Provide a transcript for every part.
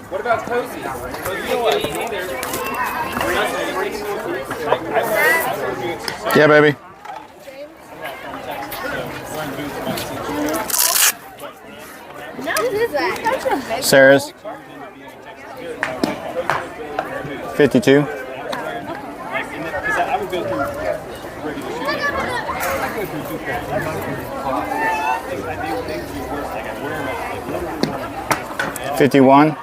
What about Cozy? Yeah, baby. Sarah's 52. $51.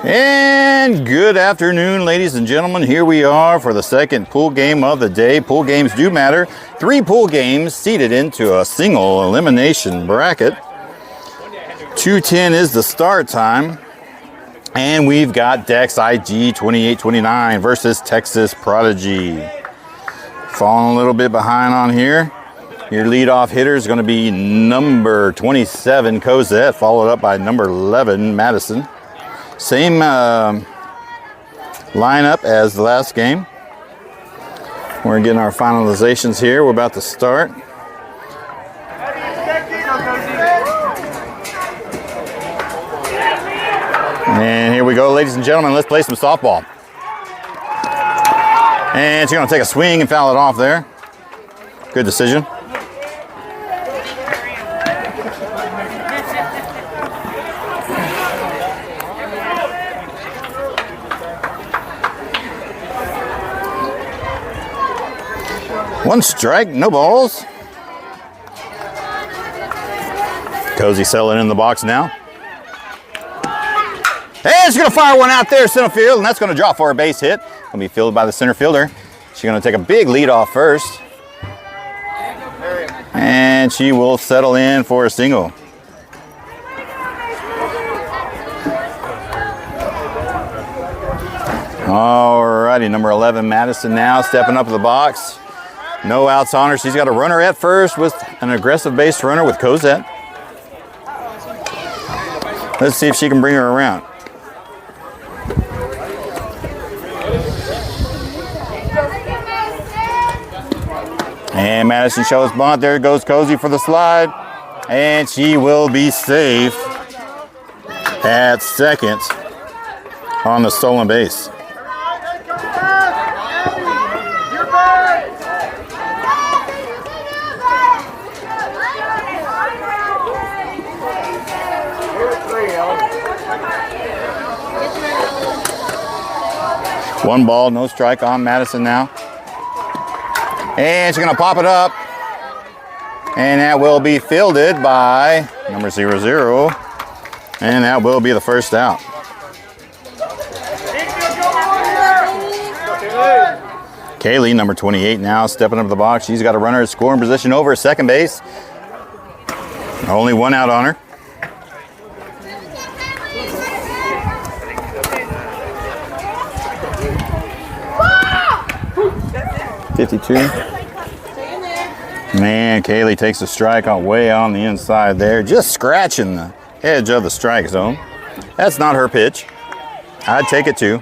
And good afternoon, ladies and gentlemen. Here we are for the second pool game of the day. Pool games do matter. 3 pool games seeded into a single elimination bracket. 2:10 is the start time. And we've got Dex IG 2829 versus Texas Prodigy. Falling a little bit behind on here. Your leadoff hitter is going to be number 27, Cosette, followed up by number 11, Madison. Same lineup as the last game. We're getting our finalizations here. We're about to start. And here we go, ladies and gentlemen. Let's play some softball. And she's going to take a swing and foul it off there. Good decision. One strike, no balls. Cozy settling in the box now. And she's going to fire one out there center field, and that's going to drop for a base hit. Going to be fielded by the center fielder. She's going to take a big lead off first. And she will settle in for a single. Alrighty, number 11, Madison now stepping up to the box. No outs on her. She's got a runner at first with an aggressive base runner with Cosette. Let's see if she can bring her around. And Madison shows bunt. There goes Cozy for the slide. And she will be safe at second on the stolen base. One ball, no strike on Madison now. And she's going to pop it up. And that will be fielded by number 00. And that will be the first out. Kaylee, number 28 now, stepping up to the box. She's got a runner at scoring position over at second base. Only one out on her. $52. Man, Kaylee takes a strike way on the inside there, just scratching the edge of the strike zone. That's not her pitch. I'd take it too.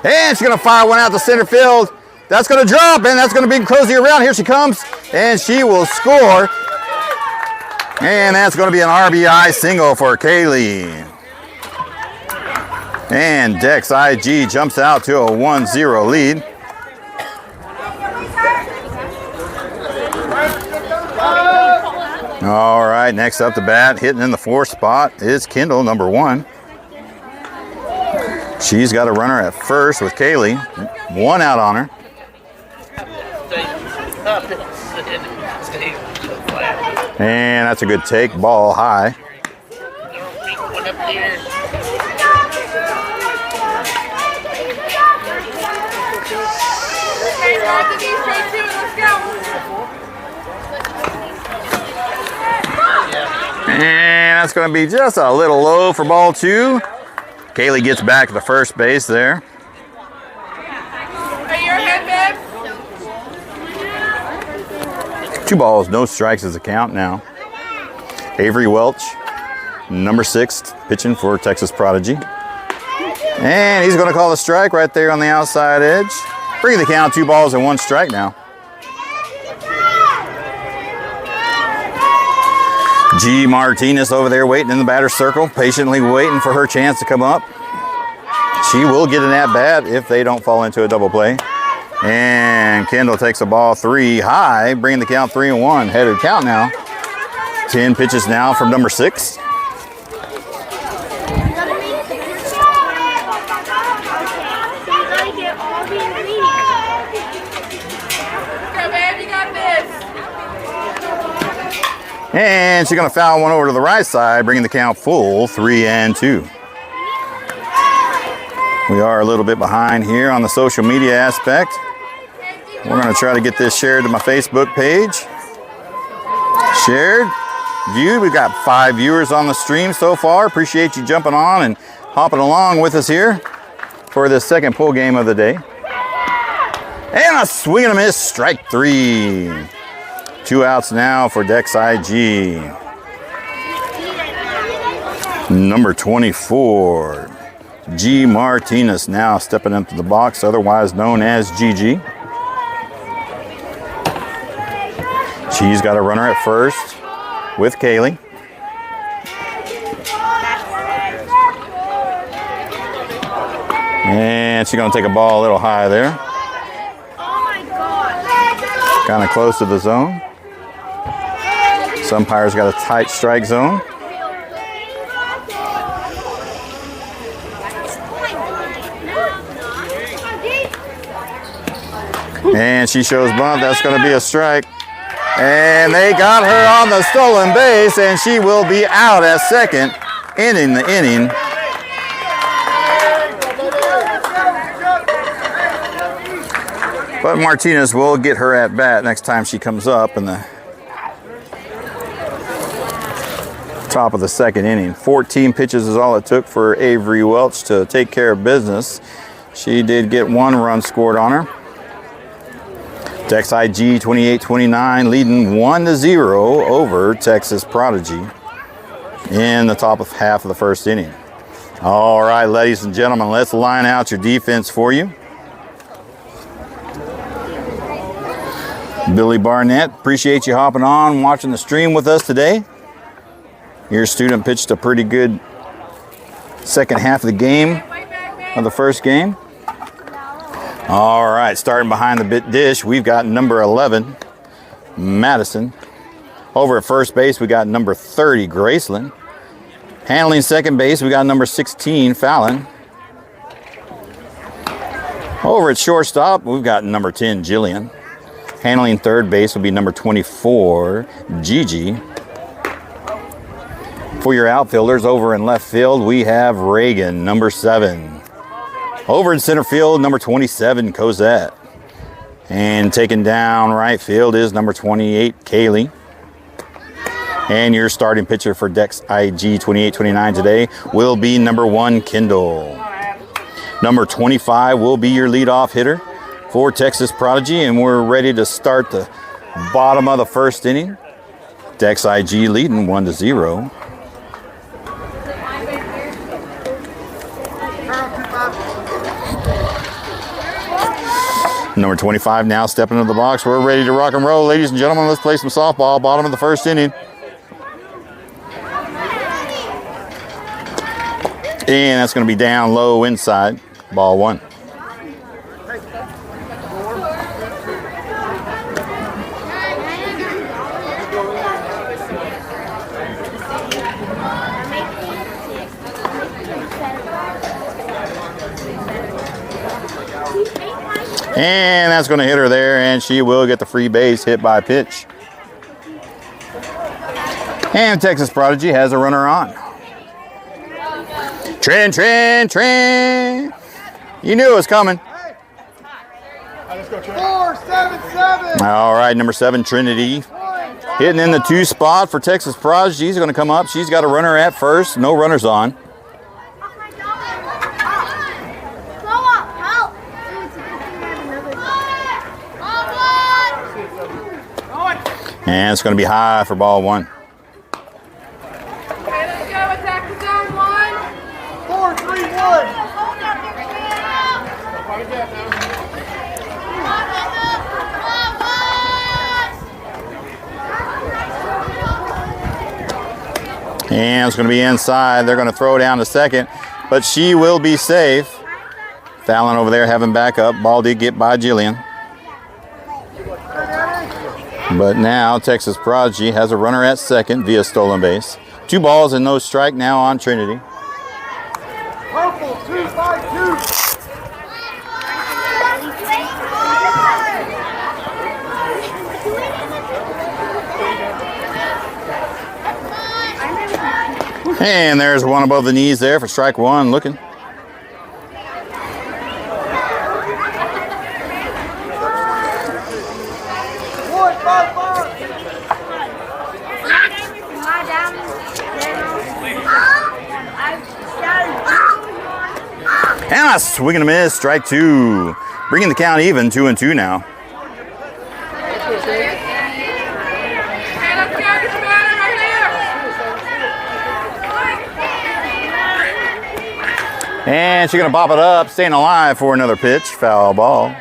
And she's going to fire one out to center field. That's going to drop, and that's going to be Cozy around. Here she comes, and she will score. And that's going to be an RBI single for Kaylee. And Dex IG jumps out to a 1-0 lead. All right, next up to bat, hitting in the 4th spot is Kendall, number 1. She's got a runner at first with Kaylee. One out on her. And that's a good take, ball high. And that's going to be just a little low for ball 2. Kaylee gets back to the first base there. 2 balls, no strikes is the count now. Avery Welch, number 6, pitching for Texas Prodigy. And he's going to call a strike right there on the outside edge. Bring the count 2 balls and 1 strike now. G. Martinez over there waiting in the batter's circle, patiently waiting for her chance to come up. She will get an at-bat if they don't fall into a double play. And Kendall takes a ball 3 high, bringing the count 3-1. Headed count now. 10 pitches now from number 6. And she's going to foul one over to the right side, bringing the count full 3-2. We are a little bit behind here on the social media aspect. We're going to try to get this shared to my Facebook page. Shared, viewed. We've got 5 viewers on the stream so far. Appreciate you jumping on and hopping along with us here for this second pool game of the day. And a swing and a miss, strike 3. 2 outs now for Dex IG. Number 24, G. Martinez now stepping into the box, otherwise known as GG. She's got a runner at first with Kaylee. And she's going to take a ball a little high there. Kind of close to the zone. Some umpires got a tight strike zone. And she shows bunt. That's going to be a strike. And they got her on the stolen base, and she will be out at second, ending the inning. But Martinez will get her at bat next time she comes up in the top of the second inning. 14 pitches is all it took for Avery Welch to take care of business. She did get 1 run scored on her. Dex IG 28-29 leading 1-0 over Texas Prodigy in the top of half of the first inning. All right, ladies and gentlemen, let's line out your defense for you. Billy Barnett, appreciate you hopping on, watching the stream with us today. Your student pitched a pretty good second half of the game, of the first game. All right, starting behind the bit dish, we've got number 11, Madison. Over at first base, we got number 30, Graceland. Handling second base, we got number 16, Fallon. Over at shortstop, we've got number 10, Jillian. Handling third base will be number 24, Gigi. For your outfielders, over in left field, we have Reagan, number 7. Over in center field, number 27, Cosette. And taken down right field is number 28, Kaylee. And your starting pitcher for Dex IG 28-29 today will be number 1, Kendall. Number 25 will be your leadoff hitter for Texas Prodigy, and we're ready to start the bottom of the first inning. Dex IG leading 1-0. Number 25 now stepping into the box. We're ready to rock and roll. Ladies and gentlemen, let's play some softball. Bottom of the first inning. And that's going to be down low inside. Ball 1. And that's going to hit her there, and she will get the free base hit by pitch. And Texas Prodigy has a runner on. Trin. You knew it was coming. Let's go, 4-7-7. All right, number 7, Trinity. Hitting in the 2 spot for Texas Prodigy. She's going to come up. She's got a runner at first. No runners on. And it's going to be high for ball one. Okay, let's go. Attack the zone. 4-3-1. And it's going to be inside. They're going to throw down to second, but she will be safe. Fallon over there having backup. Ball did get by Jillian. But now Texas Prodigy has a runner at second via stolen base. 2 balls and no strike now on Trinity. Purple, 2-5-2. And there's one above the knees there for strike one looking. And a swing and a miss, strike two. Bringing the count even, 2-2 now. And she's going to pop it up, staying alive for another pitch. Foul ball.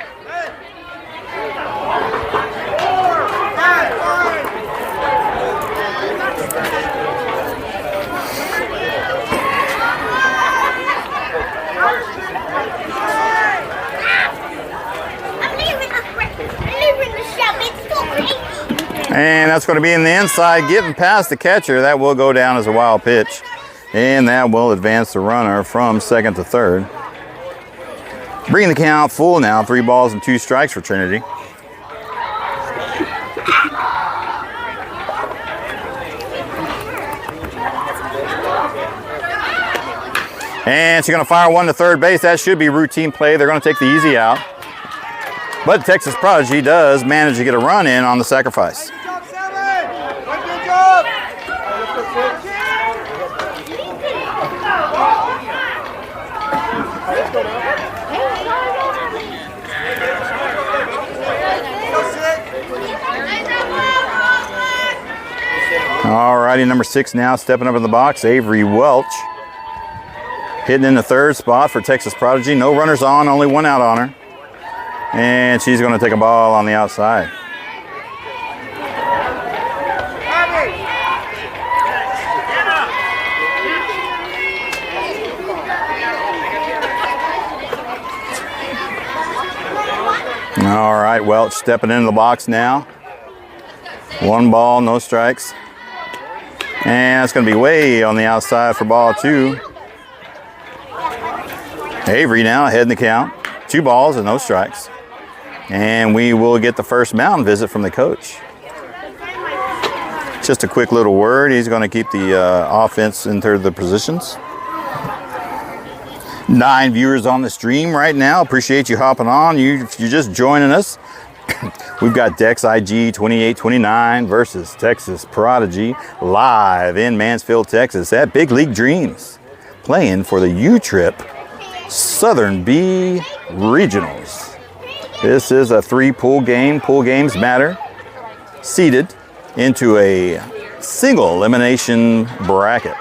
And that's going to be in the inside, getting past the catcher. That will go down as a wild pitch. And that will advance the runner from second to third. Bringing the count full now, 3 balls and 2 strikes for Trinity. And she's going to fire one to third base. That should be routine play. They're going to take the easy out. But Texas Prodigy does manage to get a run in on the sacrifice. All righty, number 6 now stepping up in the box, Avery Welch. Hitting in the third spot for Texas Prodigy. No runners on, only 1 out on her. And she's going to take a ball on the outside. All right, Welch stepping into the box now. 1 ball, no strikes. And it's going to be way on the outside for ball 2. Avery now ahead in the count. 2 balls and no strikes. And we will get the first mound visit from the coach. Just a quick little word. He's going to keep the offense into the positions. 9 viewers on the stream right now. Appreciate you hopping on. You're just joining us. We've got Dex IG 2829 versus Texas Prodigy live in Mansfield, Texas at Big League Dreams, playing for the U-Trip Southern B Regionals. This is a 3-pool game. Pool games matter. Seeded into a single elimination bracket.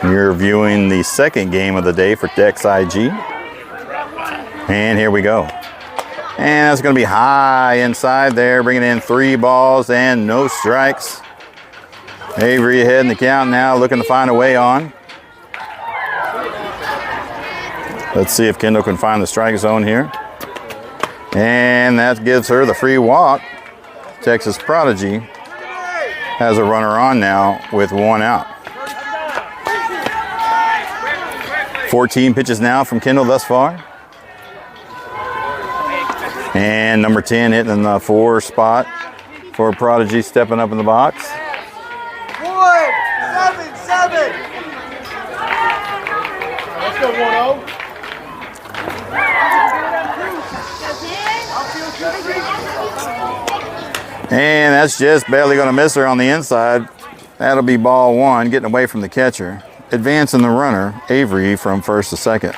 You're viewing the second game of the day for Dex IG. And here we go. And that's going to be high inside there, bringing in 3 balls and no strikes. Avery ahead in the count now, looking to find a way on. Let's see if Kendall can find the strike zone here. And that gives her the free walk. Texas Prodigy has a runner on now with 1 out. 14 pitches now from Kendall thus far. And number 10 hitting in the 4 spot for Prodigy, stepping up in the box. 1-7-7. Let's go 1-0. And that's just barely going to miss her on the inside. That'll be ball 1, getting away from the catcher. Advancing the runner, Avery, from first to second.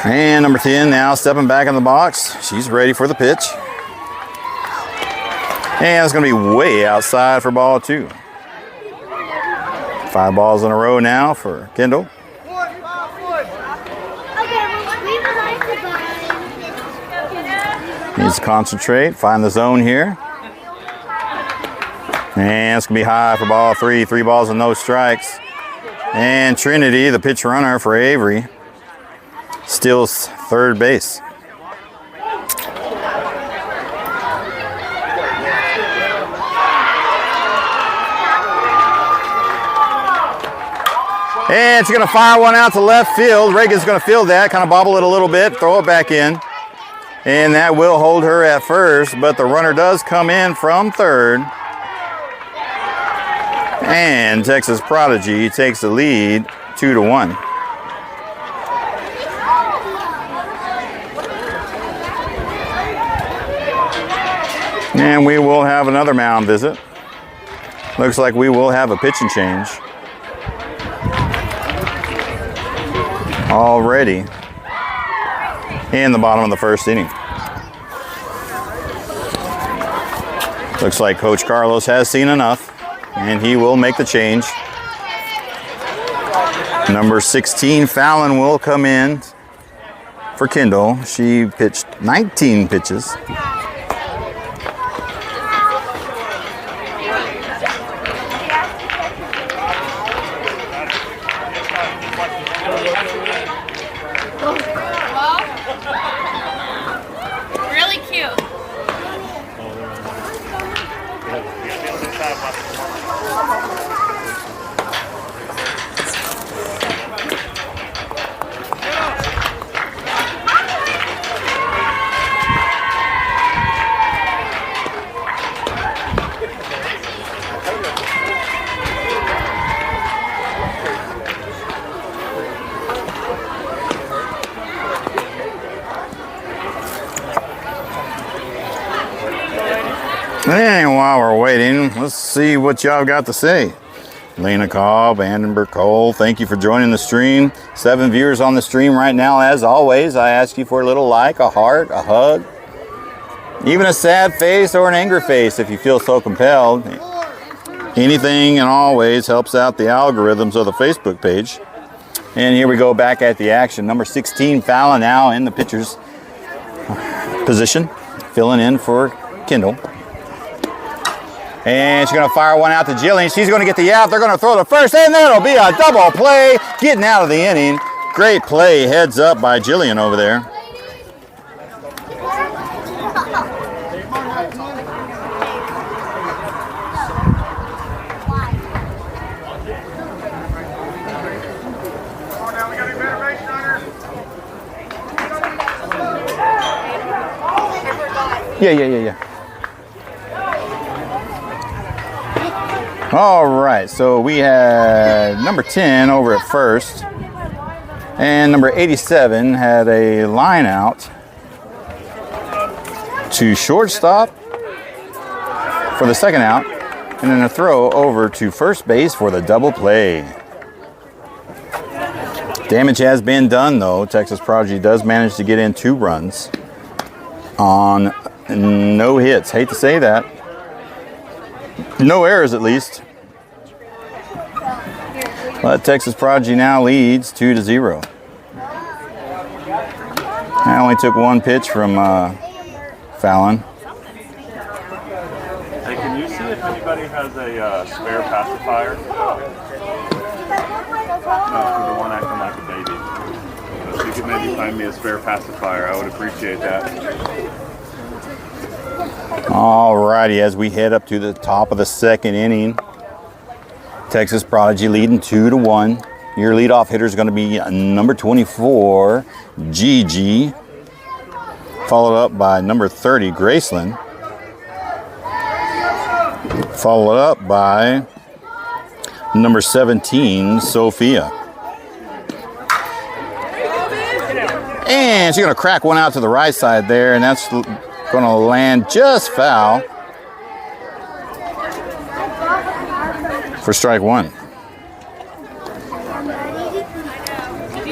And number 10 now stepping back in the box. She's ready for the pitch. And it's going to be way outside for ball 2. 5 balls in a row now for Kendall. Needs to concentrate, find the zone here. And it's going to be high for ball 3. 3 balls and no strikes. And Trinity, the pitch runner for Avery, steals third base. And it's going to fire one out to left field. Reagan's going to field that, kind of bobble it a little bit, throw it back in. And that will hold her at first, but the runner does come in from third. And Texas Prodigy takes the lead 2-1. And we will have another mound visit. Looks like we will have a pitching change already in the bottom of the first inning. Looks like Coach Carlos has seen enough, and he will make the change. Number 16, Fallon, will come in for Kendall. She pitched 19 pitches. Really cute. And while we're waiting, let's see what y'all got to say. Lena Cobb, Annenberg Cole, thank you for joining the stream. 7 viewers on the stream right now. As always, I ask you for a little like, a heart, a hug, even a sad face or an angry face if you feel so compelled. Anything and always helps out the algorithms of the Facebook page. And here we go back at the action. Number 16, Fallon, now in the pitcher's position, filling in for Kendall. And she's going to fire one out to Jillian. She's going to get the out. They're going to throw the first, and that'll be a double play. Getting out of the inning. Great play, heads up by Jillian over there. Yeah. All right, so we had number 10 over at first, and number 87 had a line out to shortstop for the second out, and then a throw over to first base for the double play. Damage has been done, though. Texas Prodigy does manage to get in 2 runs on no hits. Hate to say that. No errors, at least. But Texas Prodigy now leads 2-0. I only took 1 pitch from Fallon. Hey, can you see if anybody has a spare pacifier? No, for the one acting like a baby. So if you could maybe find me a spare pacifier, I would appreciate that. Alrighty, as we head up to the top of the second inning, Texas Prodigy leading 2-1. Your leadoff hitter is going to be number 24, Gigi, followed up by number 30, Graceland, followed up by number 17, Sophia. And she's going to crack one out to the right side there, and that's going to land just foul for strike 1.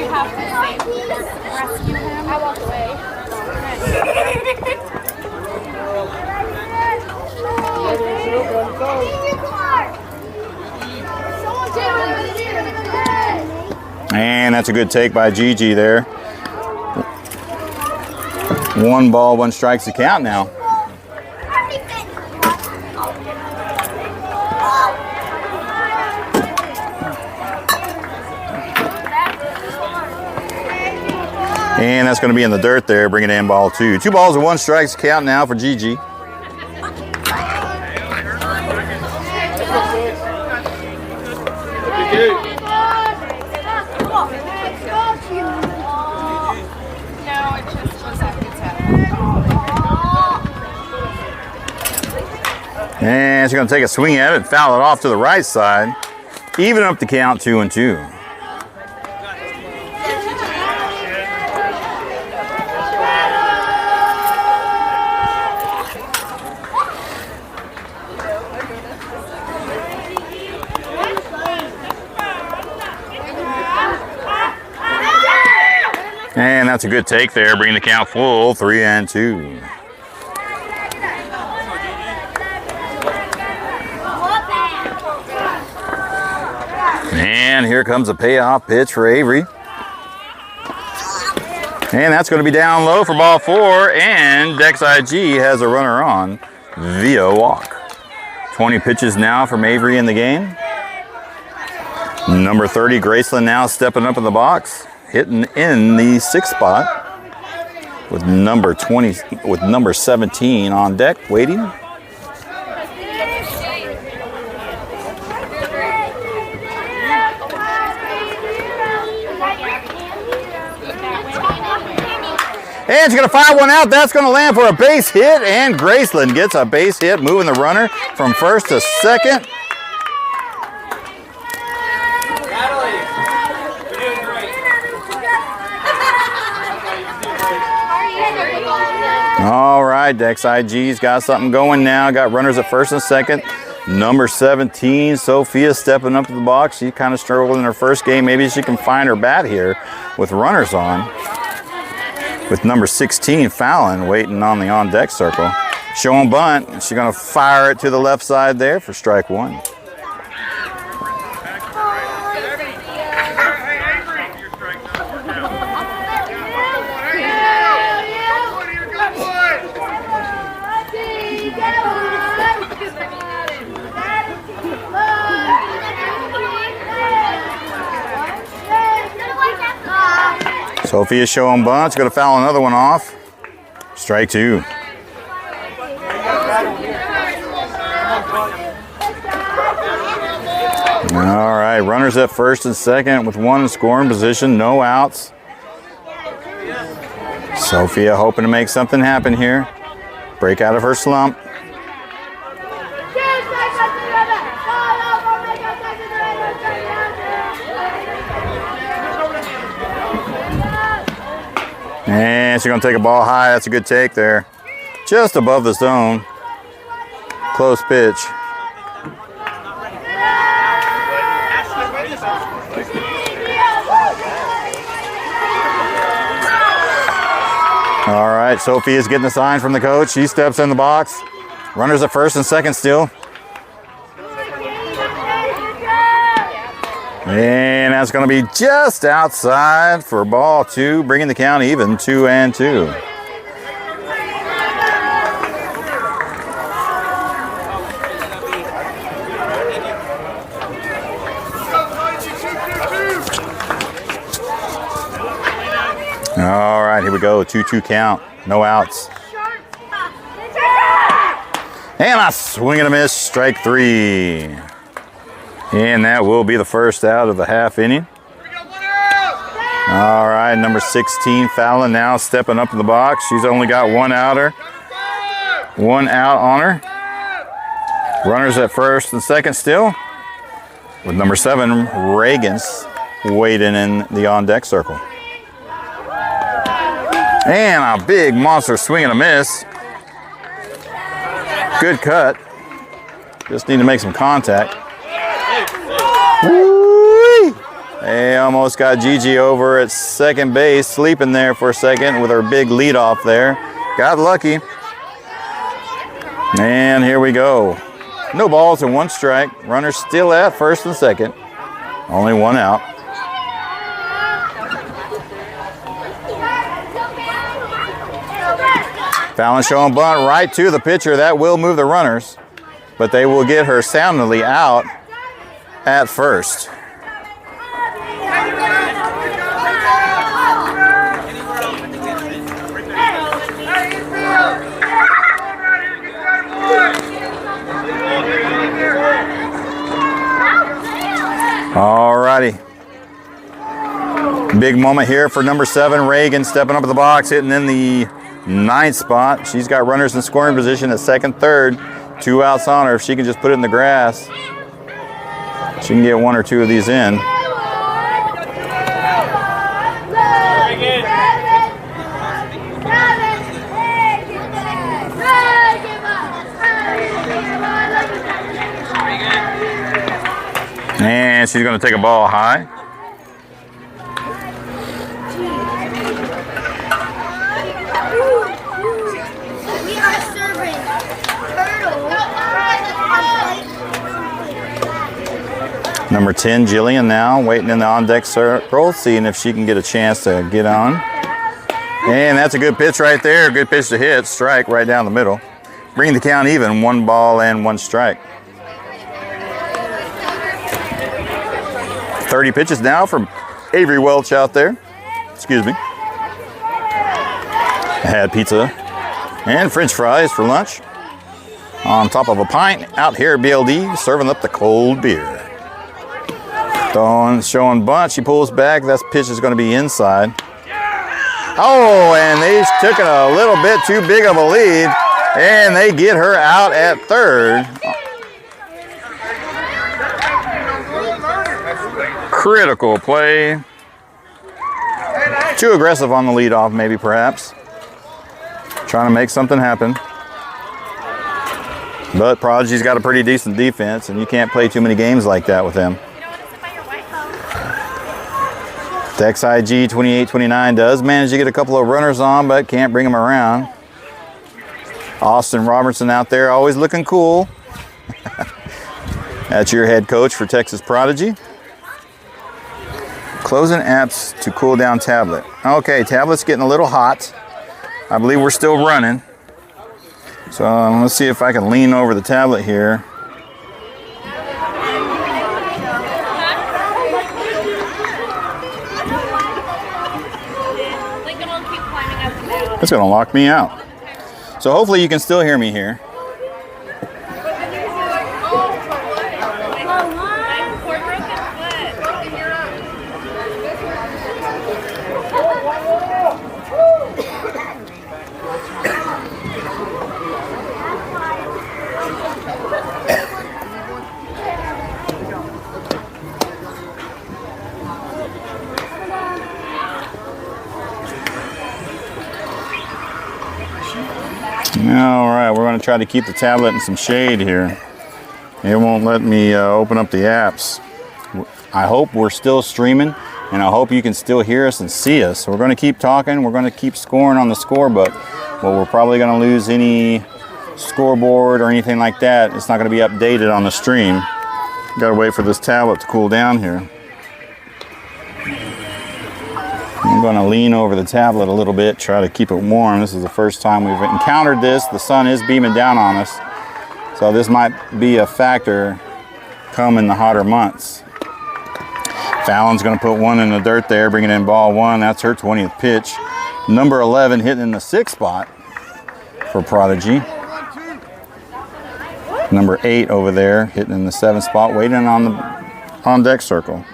you have to rescue him? I walked away. And that's a good take by Gigi there. 1 ball, 1 strike's the count now. And that's going to be in the dirt there, bringing in ball 2. 2 balls and 1 strike's the count now for Gigi. And she's going to take a swing at it and foul it off to the right side. Even up the count 2-2. And that's a good take there, bringing the count full, 3-2. And here comes a payoff pitch for Avery. And that's going to be down low for ball 4, and Dex IG has a runner on via walk. 20 pitches now from Avery in the game. Number 30, Graceland, now stepping up in the box, hitting in the 6th spot with number 17 on deck waiting. And she's going to fire one out. That's going to land for a base hit, and Graceland gets a base hit, moving the runner from first to second. All right, Dex IG's got something going now. Got runners at first and second. Number 17, Sophia, stepping up to the box. She kind of struggled in her first game. Maybe she can find her bat here with runners on. With number 16, Fallon, waiting on the on-deck circle. Showing bunt. She's going to fire it to the left side there for strike 1. Sophia showing bunts, going to foul another one off. Strike 2. All right, runners at first and second with 1 in scoring position, no outs. Sophia hoping to make something happen here. Break out of her slump. And she's going to take a ball high. That's a good take there. Just above the zone. Close pitch. All right, Sophia's getting a sign from the coach. She steps in the box. Runners at first and second still. And that's going to be just outside for ball 2, bringing the count even, 2-2. All right, here we go, 2-2 count, no outs. And a swing and a miss, strike 3. And that will be the first out of the half inning. All right, number 16, Fallon, now stepping up in the box. She's only got 1 outer. 1 out on her. Runners at first and second still. With number 7, Reagan's waiting in the on-deck circle. And a big monster swing and a miss. Good cut. Just need to make some contact. Woo-wee. They almost got Gigi over at second base, sleeping there for a second with her big leadoff there. Got lucky. And here we go. No balls and 1 strike. Runner still at first and second. Only 1 out. Fallon showing bunt right to the pitcher. That will move the runners, but they will get her soundly out at first. Alrighty. Big moment here for number 7, Reagan, stepping up at the box, hitting in the 9th spot. She's got runners in scoring position at second, third. 2 outs on her. If she can just put it in the grass, she can get 1 or 2 of these in. And she's going to take a ball high. Number 10, Jillian now, waiting in the on-deck circle, seeing if she can get a chance to get on. And that's a good pitch right there. Good pitch to hit. Strike right down the middle. Bring the count even. 1 ball and 1 strike. 30 pitches now from Avery Welch out there. Excuse me. I had pizza and French fries for lunch. On top of a pint out here at BLD, serving up the cold beer. Dawn showing bunt. She pulls back. That pitch is going to be inside. Oh, and they took it a little bit too big of a lead, and they get her out at third. Critical play. Too aggressive on the leadoff, maybe, perhaps. Trying to make something happen. But Prodigy's got a pretty decent defense, and you can't play too many games like that with them. XIG 28-29 does manage to get a couple of runners on, but can't bring them around. Austin Robertson out there, always looking cool. That's your head coach for Texas Prodigy. Closing apps to cool down tablet. Okay, tablet's getting a little hot. I believe we're still running. So let's see if I can lean over the tablet here. It's going to lock me out. So hopefully you can still hear me here. All right, we're going to try to keep the tablet in some shade here. It won't let me open up the apps. I hope we're still streaming, and I hope you can still hear us and see us. So we're going to keep talking. We're going to keep scoring on the scorebook, but we're probably going to lose any scoreboard or anything like that. It's not going to be updated on the stream. Got to wait for this tablet to cool down here. I'm going to lean over the tablet a little bit, try to keep it warm. This is the first time we've encountered this. The sun is beaming down on us, so this might be a factor come in the hotter months. Fallon's going to put one in the dirt there, bringing in ball 1. That's her 20th pitch. Number 11 hitting in the 6th spot for Prodigy. Number 8 over there hitting in the 7th spot, waiting on the on-deck circle.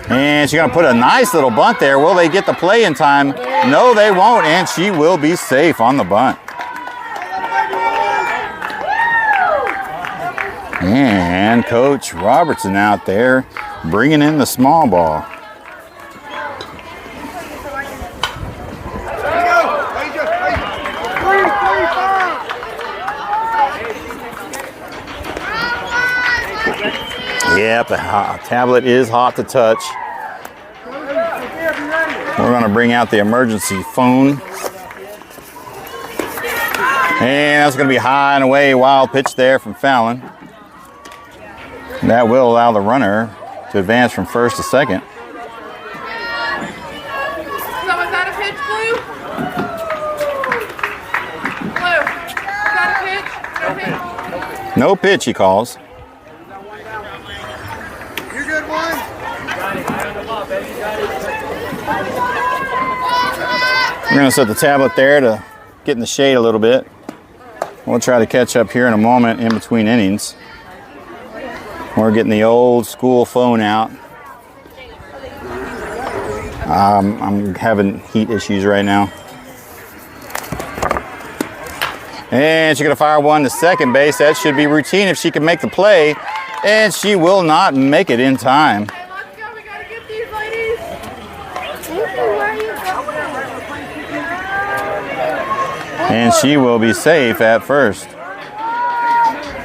And she's going to put a nice little bunt there. Will they get the play in time? No, they won't, and she will be safe on the bunt. And Coach Robertson out there bringing in the small ball. Yep, the tablet is hot to touch. We're going to bring out the emergency phone. And that's going to be high and away. Wild pitch there from Fallon. That will allow the runner to advance from first to second. So is that a pitch, Blue? Blue, is that a pitch? No pitch, he calls. You're good, one. We're going to set the tablet there to get in the shade a little bit. We'll try to catch up here in a moment in between innings. We're getting the old school phone out. I'm having heat issues right now. And she's going to fire one to second base. That should be routine if she can make the play. And she will not make it in time. Let's go, we gotta get these ladies. And she will be safe at first.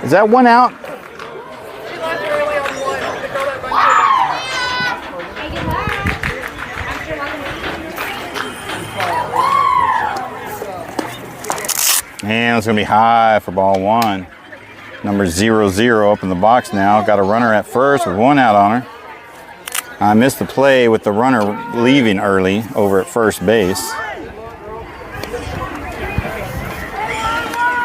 Is that one out? She left early on one. The girl that And it's going to be high for ball one. Number 00 up in the box now. Got a runner at first with one out on her. I missed the play with the runner leaving early over at first base.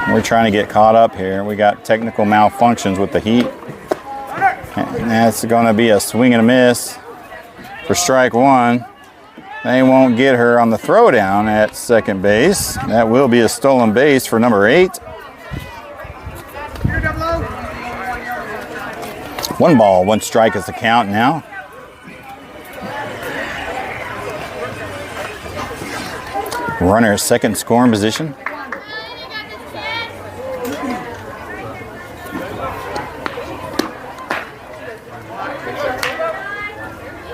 We're trying to get caught up here. We got technical malfunctions with the heat. And that's going to be a swing and a miss for strike one. They won't get her on the throwdown at second base. That will be a stolen base for number 8. One ball, one strike is the count now. Runner second scoring position.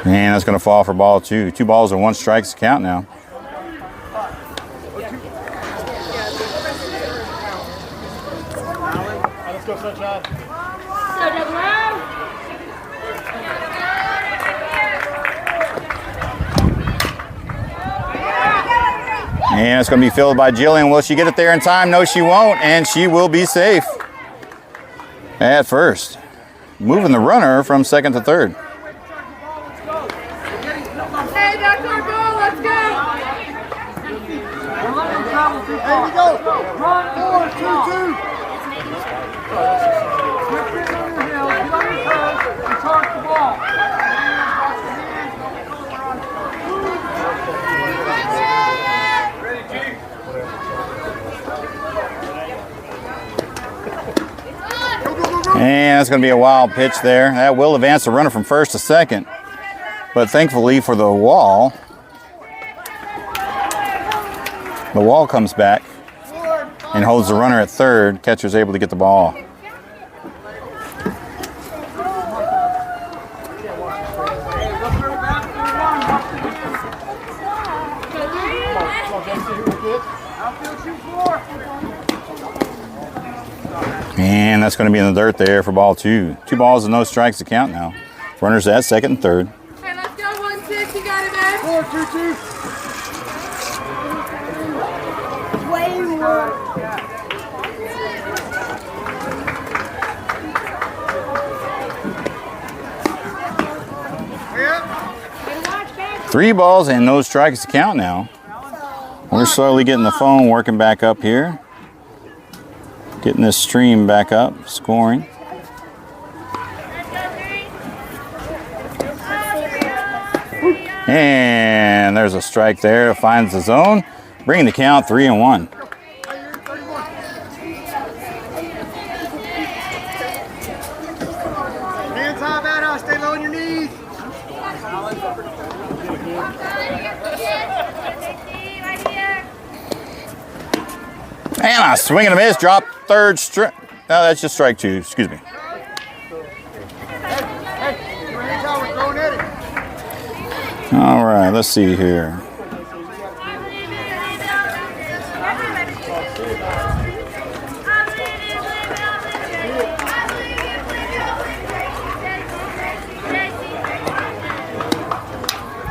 And that's going to fall for ball two. 2 balls and 1 strike's the count now. Let's go, Sunshine. And it's going to be filled by Jillian. Will she get it there in time? No, she won't. And she will be safe at first. Moving the runner from second to third. Hey, that's our goal. Let's go. There we go. 4-2-2. And that's going to be a wild pitch there. That will advance the runner from first to second. But thankfully for the wall comes back and holds the runner at third. Catcher's able to get the ball. And that's going to be in the dirt there for ball 2. 2 balls and no strikes to count now. Runners at second and third. Hey, let's go. 1-6. You got it, man. 4-2-2. Three balls and no strikes to count now. We're slowly getting the phone working back up here. Getting this stream back up, scoring. And there's a strike there. Finds the zone. Bringing the count 3-1. Hands high, bad house. Stay low on your knees. And a swing and a miss. Drop third strike. No, that's just strike 2. Excuse me. Hey, your hands out. We're throwing at it. All right, let's see here.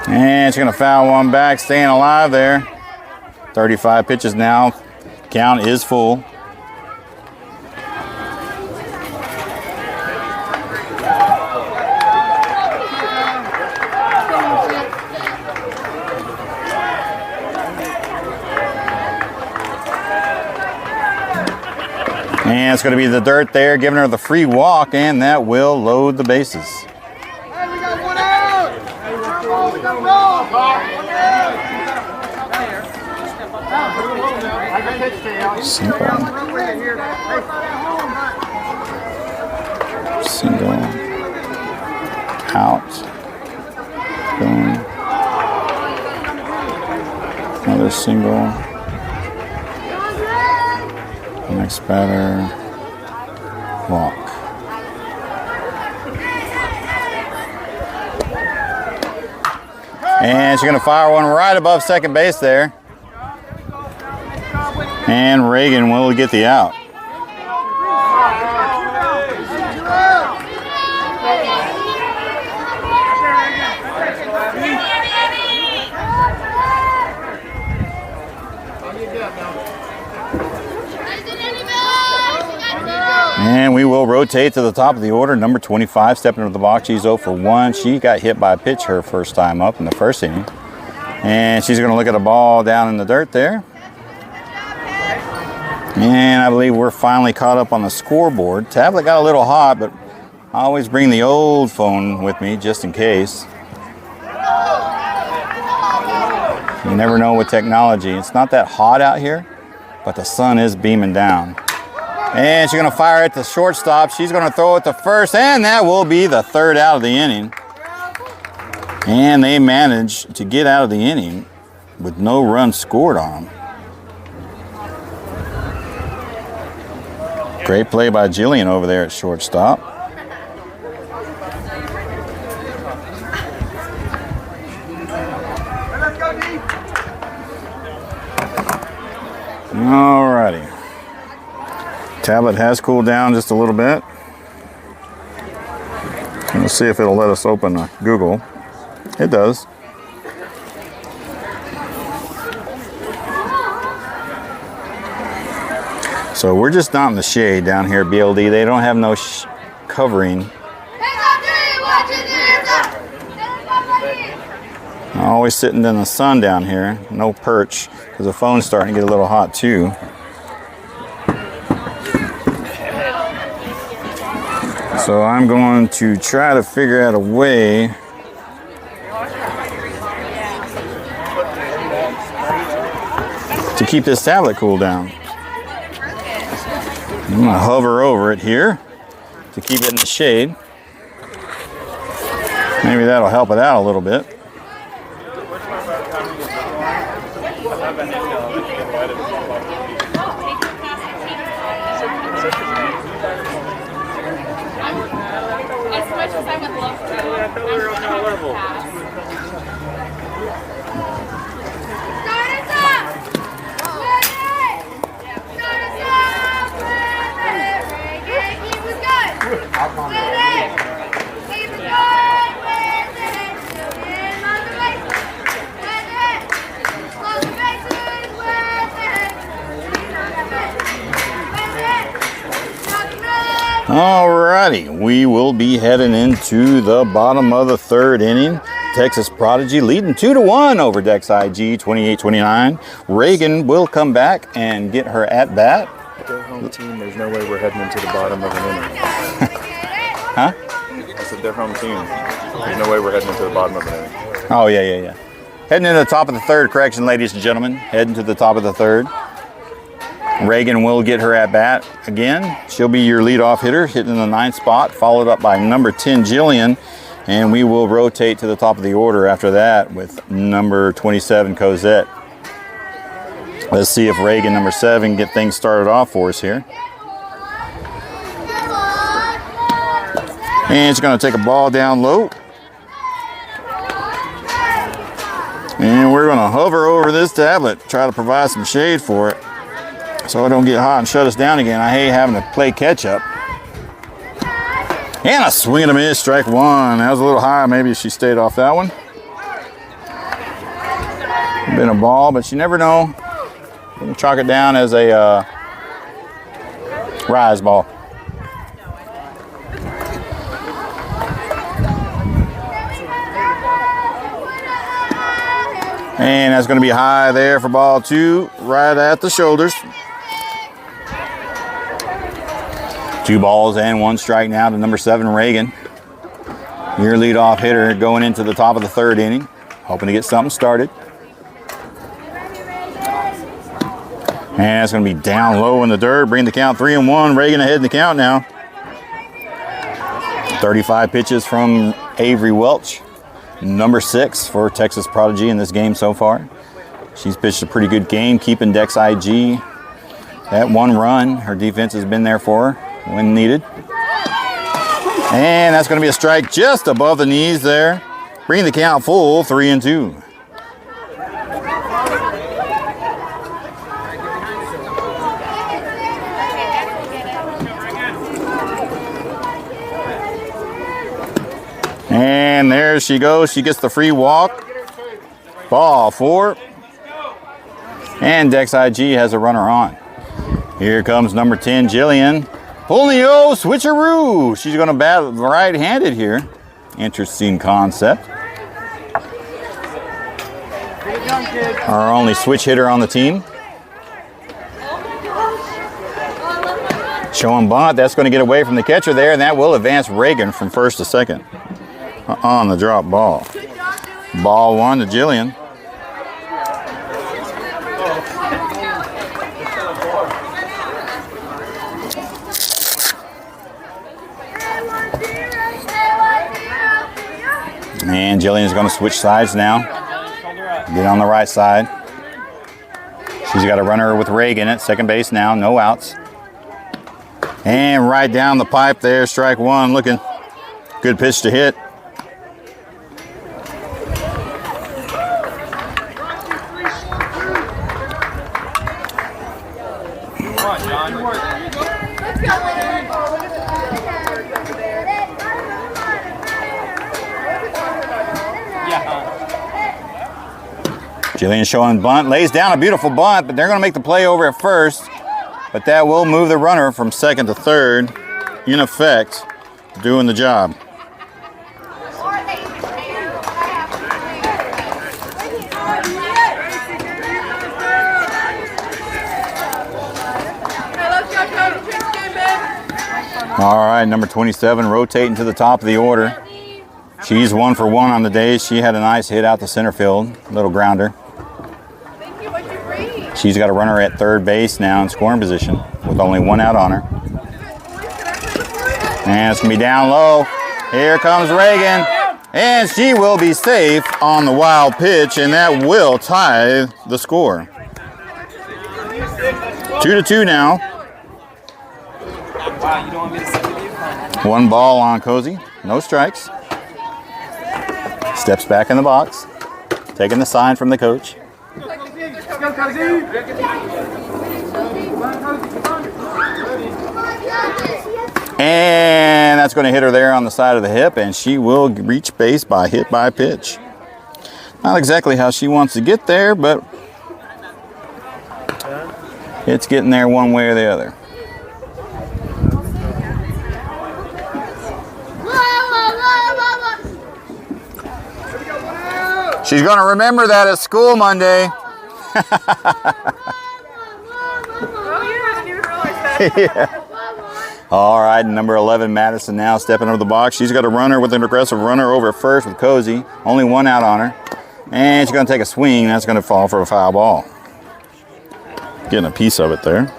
And she's going to foul one back, staying alive there. 35 pitches now. Count is full. And it's going to be the dirt there, giving her the free walk, and that will load the bases. Hey, we got one out. We got roll. Single. Single. Out. Boom. Another single. Next batter, walk. And she's going to fire one right above second base there. And Reagan will get the out. And we will rotate to the top of the order. Number 25 stepping into the box. She's 0 for 1. She got hit by a pitch her first time up in the first inning. And she's going to look at a ball down in the dirt there. And I believe we're finally caught up on the scoreboard. Tablet got a little hot, but I always bring the old phone with me just in case. You never know with technology. It's not that hot out here, but the sun is beaming down. And she's going to fire at the shortstop. She's going to throw it to first, and that will be the third out of the inning. And they managed to get out of the inning with no runs scored on them. Great play by Jillian over there at shortstop. All righty. Tablet has cooled down just a little bit. Let's see if it'll let us open Google. It does. So we're just not in the shade down here at BLD. They don't have no covering. I'm always sitting in the sun down here. No perch, because the phone's starting to get a little hot too. So I'm going to try to figure out a way to keep this tablet cool down. I'm going to hover over it here to keep it in the shade. Maybe that'll help it out a little bit. As much as I would love to, I thought we were on that level. Alrighty, we will be heading into the bottom of the third inning. Texas Prodigy leading 2-1 over Dex IG, 28-29. Reagan will come back and get her at bat. Their home team, there's no way we're heading into the bottom of an inning. Huh? I said their home team. There's no way we're heading into the bottom of an inning. Oh, yeah. Heading into the top of the third, correction, ladies and gentlemen. Heading to the top of the third. Reagan will get her at bat again. She'll be your leadoff hitter, hitting the 9th spot, followed up by number 10, Jillian. And we will rotate to the top of the order after that with number 27, Cosette. Let's see if Reagan, number 7, can get things started off for us here. And she's going to take a ball down low. And we're going to hover over this tablet, try to provide some shade for it, so it don't get hot and shut us down again. I hate having to play catch up. And a swing and a miss, strike one. That was a little high. Maybe she stayed off that one. Been a ball, but you never know. You can chalk it down as a rise ball. And that's going to be high there for ball 2, right at the shoulders. 2 balls and 1 strike now to number 7, Reagan. Your leadoff hitter going into the top of the 3rd inning, hoping to get something started. And it's going to be down low in the dirt, bring the count 3-1. Reagan ahead in the count now. 35 pitches from Avery Welch, number 6 for Texas Prodigy in this game so far. She's pitched a pretty good game, keeping Dex IG at 1 run. Her defense has been there for her when needed. And that's going to be a strike just above the knees there. Bringing the count full, 3-2. And there she goes. She gets the free walk. Ball 4. And Dex IG has a runner on. Here comes number 10, Jillian. Pulling the switcheroo. She's going to bat right-handed here. Interesting concept. Our only switch hitter on the team. Showing bunt. That's going to get away from the catcher there, and that will advance Reagan from 1st to 2nd. On the drop ball. Ball 1 to Jillian. And Jillian's going to switch sides now. Get on the right side. She's got a runner with Reagan at second base now. No outs. And right down the pipe there, strike 1. Looking good pitch to hit. Jillian showing bunt, lays down a beautiful bunt, but they're going to make the play over at first. But that will move the runner from 2nd to 3rd, in effect, doing the job. All right, number 27 rotating to the top of the order. She's 1 for 1 on the day. She had a nice hit out to center field, little grounder. She's got a runner at 3rd base now in scoring position with only 1 out on her. And it's going to be down low. Here comes Reagan. And she will be safe on the wild pitch, and that will tie the score. 2-2 now. 1 ball on Cozy. No strikes. Steps back in the box. Taking the sign from the coach. And that's going to hit her there on the side of the hip, and she will reach base by hit by pitch. Not exactly how she wants to get there, but it's getting there one way or the other. She's going to remember that at school Monday. Yeah. All right, number 11, Madison now stepping over the box. She's got a runner with an aggressive runner over at first with Cozy. Only 1 out on her. And she's going to take a swing. That's going to fall for a foul ball. Getting a piece of it there.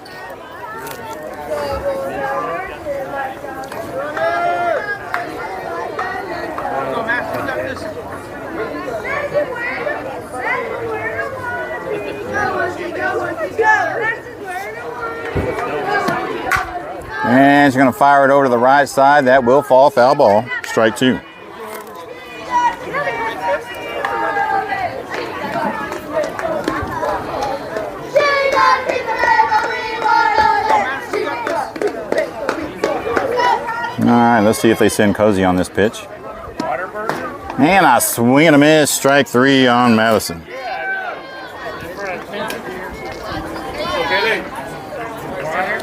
And she's going to fire it over to the right side. That will fall foul ball. Strike 2. All right, let's see if they send Cozy on this pitch. And a swing and a miss. Strike 3 on Madison.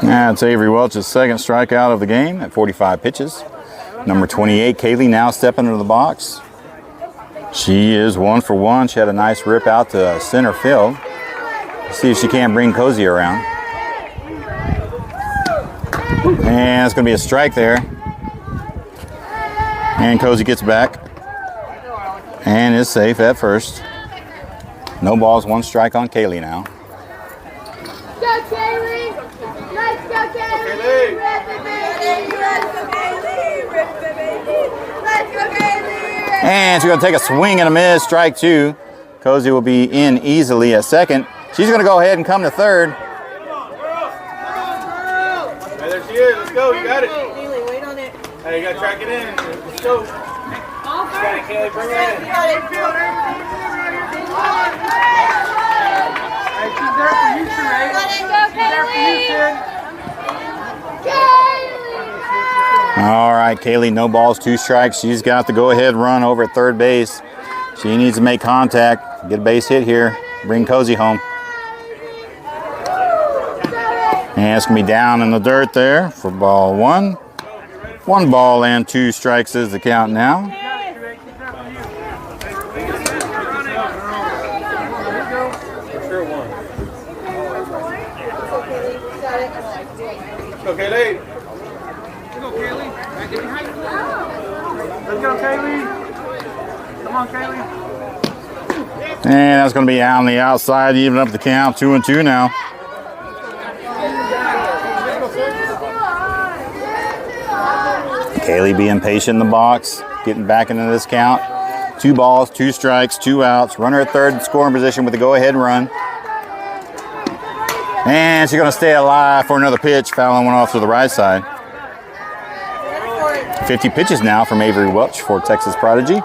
That's Avery Welch's second strikeout of the game at 45 pitches. Number 28, Kaylee, now stepping into the box. She is 1 for 1. She had a nice rip out to center field. See if she can't bring Cozy around. And it's going to be a strike there. And Cozy gets back and is safe at first. No balls, 1 strike on Kaylee now. Go Kaylee! Let's go Kaylee! Let's go Kaylee! Let's go Kaylee! And she's going to take a swing and a miss, strike 2. Cozy will be in easily at second. She's going to go ahead and come to third. Hey, there she is. Let's go. You got it. Kaylee, wait on it. Hey, you got to track it in. Let's go. Got it, Kaylee. Bring it in. Hey, she's there for you, Sheree. She's there for you, kid. All right, Kaylee, no balls, 2 strikes. She's got the go-ahead run over at third base. She needs to make contact, get a base hit here, bring Cozy home. And it's going to be down in the dirt there for ball 1. 1 ball and 2 strikes is the count now. Go, Kaylee. Go, Kaylee. Let's go, Kaylee. Come on, Kaylee. And that's going to be out on the outside, even up the count, 2-2 now. Kaylee being patient in the box, getting back into this count. 2 balls, 2 strikes, 2 outs. Runner at third, scoring position with the go-ahead run. And she's going to stay alive for another pitch. Fouling one off to the right side. 50 pitches now from Avery Welch for Texas Prodigy. Go.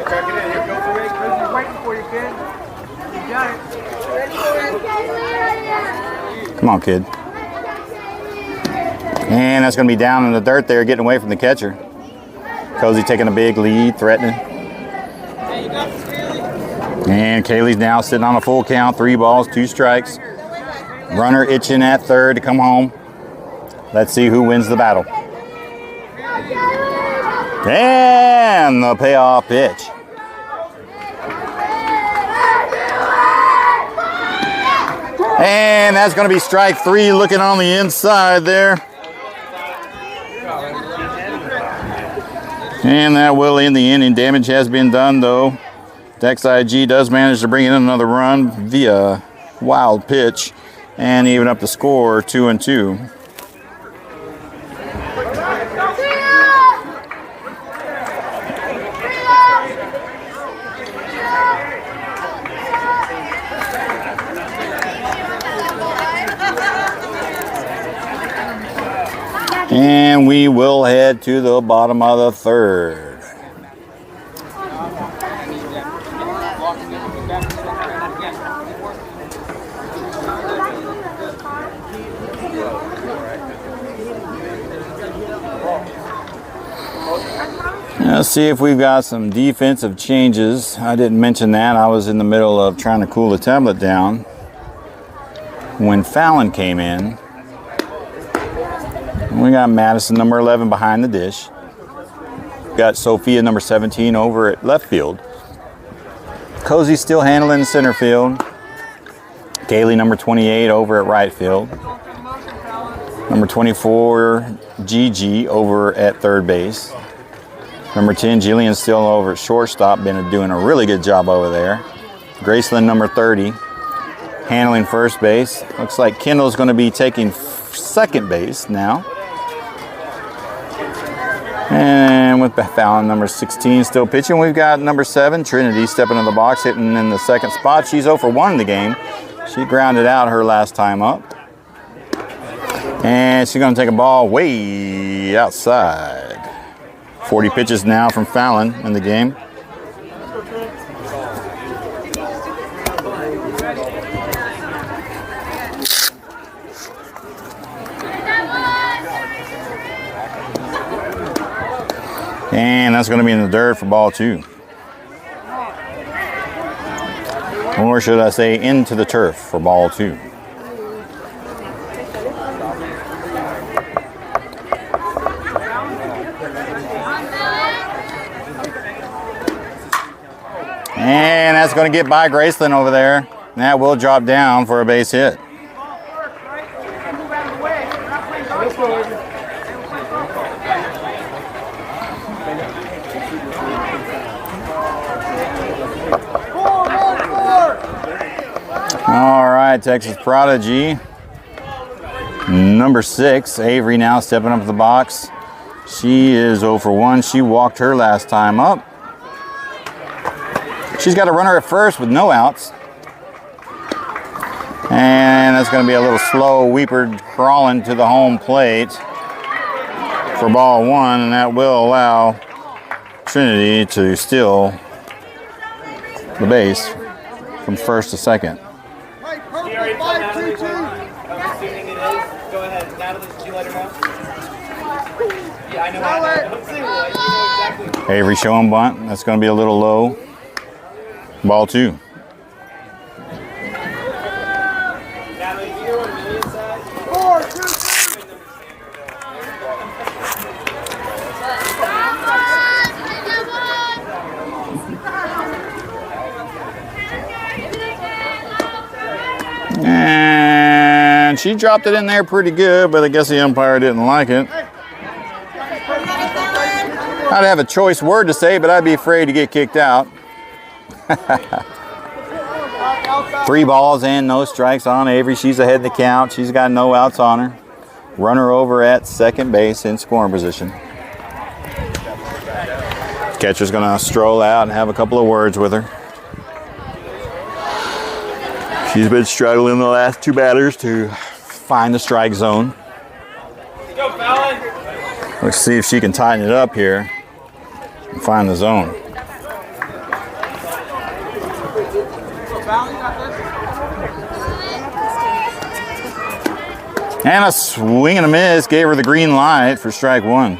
Track it in. Here, go for it. Cozy's waiting for you, kid. You got it. Come on, kid. And that's going to be down in the dirt there, getting away from the catcher. Cozy taking a big lead, threatening. And Kaylee's now sitting on a full count, 3 balls, 2 strikes. Runner itching at third to come home. Let's see who wins the battle. And the payoff pitch. And that's going to be strike 3, looking on the inside there. And that will end the inning. Damage has been done, though. Dex IG does manage to bring in another run via wild pitch and even up the score, 2-2. And we will head to the bottom of the third. Let's see if we've got some defensive changes. I didn't mention that. I was in the middle of trying to cool the tablet down when Fallon came in. We got Madison, number 11, behind the dish. Got Sophia, number 17, over at left field. Cozy still handling center field. Kaylee, number 28, over at right field. Number 24, Gigi, over at third base. Number 10, Jillian, still over at shortstop, been doing a really good job over there. Graceland, number 30, handling first base. Looks like Kendall's going to be taking second base now. And with Fallon, number 16, still pitching, we've got number 7, Trinity, stepping in the box, hitting in the second spot. She's 0 for 1 in the game. She grounded out her last time up. And she's going to take a ball way outside. 40 pitches now from Fallon in the game. And that's going to be in the dirt for ball 2. Or should I say into the turf for ball 2. And that's going to get by Graceland over there. And that will drop down for a base hit. All right, Texas Prodigy. Number 6, Avery now stepping up to the box. She is 0 for 1. She walked her last time up. She's got a runner at first with no outs. And that's going to be a little slow weeper crawling to the home plate for ball 1. And that will allow Trinity to steal the base from first to second. Avery showing bunt. That's going to be a little low. Ball 2. And she dropped it in there pretty good, but I guess the umpire didn't like it. I'd have a choice word to say, but I'd be afraid to get kicked out. 3 balls and no strikes on Avery. She's ahead of the count. She's got no outs on her. Runner over at second base in scoring position. Catcher's going to stroll out and have a couple of words with her. She's been struggling the last 2 batters to find the strike zone. Let's see if she can tighten it up here and find the zone. And a swing and a miss gave her the green light for strike 1.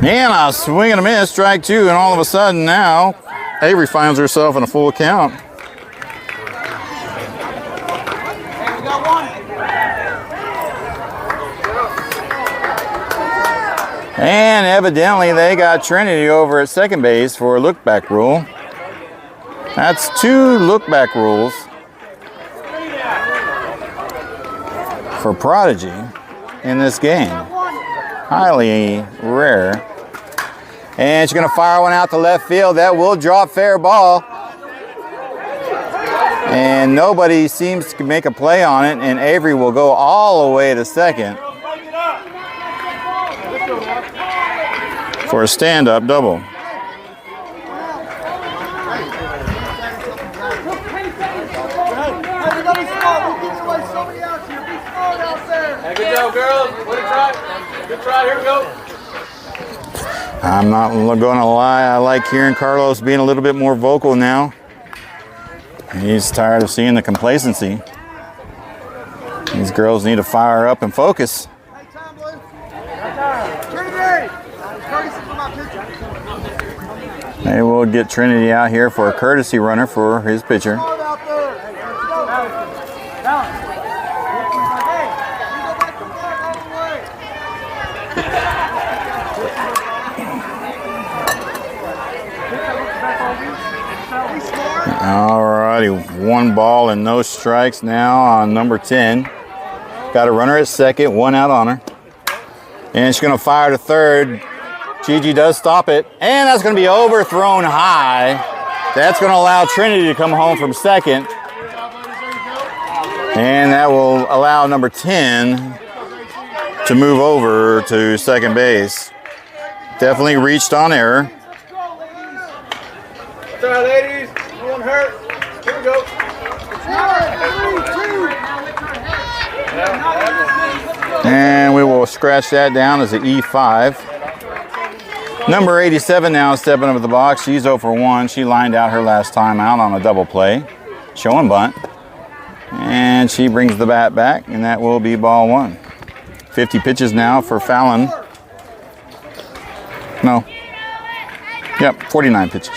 And a swing and a miss, strike 2, and all of a sudden now, Avery finds herself in a full count. And evidently they got Trinity over at second base for a look-back rule. That's 2 look-back rules for Prodigy in this game. Highly rare. And she's going to fire one out to left field. That will drop fair ball. And nobody seems to make a play on it. And Avery will go all the way to second for a stand-up double. Good job, girls. Good try. Here we go. I'm not going to lie. I like hearing Carlos being a little bit more vocal now. He's tired of seeing the complacency. These girls need to fire up and focus. They will get Trinity out here for a courtesy runner for his pitcher. Alrighty, 1 ball and no strikes now on number 10. Got a runner at second, 1 out on her. And she's going to fire to third. Gigi does stop it, and that's going to be overthrown high. That's going to allow Trinity to come home from second. And that will allow number 10 to move over to second base. Definitely reached on error. That's all right, ladies. You won't hurt. Here we go. And we will scratch that down as an E5. Number 87 now stepping up at the box. She's 0 for 1. She lined out her last time out on a double play. Showing bunt. And she brings the bat back, and that will be ball 1. 50 pitches now for Fallon. No. Yep, 49 pitches.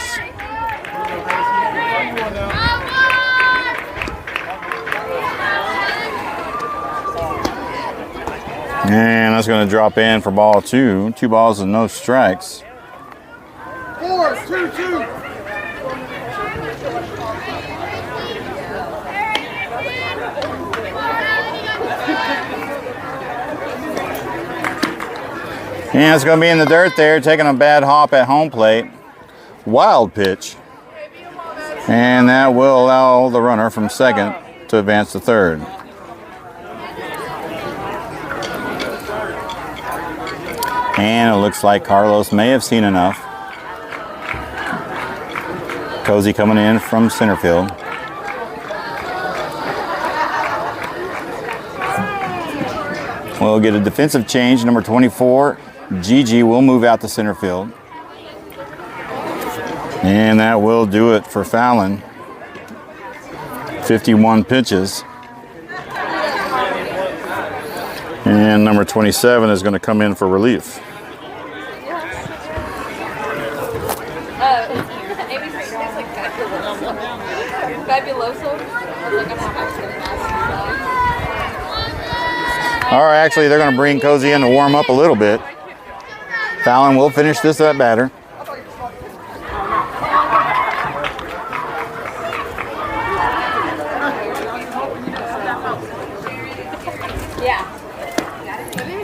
And that's going to drop in for ball 2. 2 balls and no strikes. 4-2-2. And it's going to be in the dirt there, taking a bad hop at home plate. Wild pitch. And that will allow the runner from second to advance to third. And it looks like Carlos may have seen enough. Cozy coming in from center field. We'll get a defensive change. Number 24, Gigi, will move out to center field. And that will do it for Fallon. 51 pitches. And number 27 is going to come in for relief. All right, actually, they're going to bring Cozy in to warm up a little bit. Fallon will finish this at batter.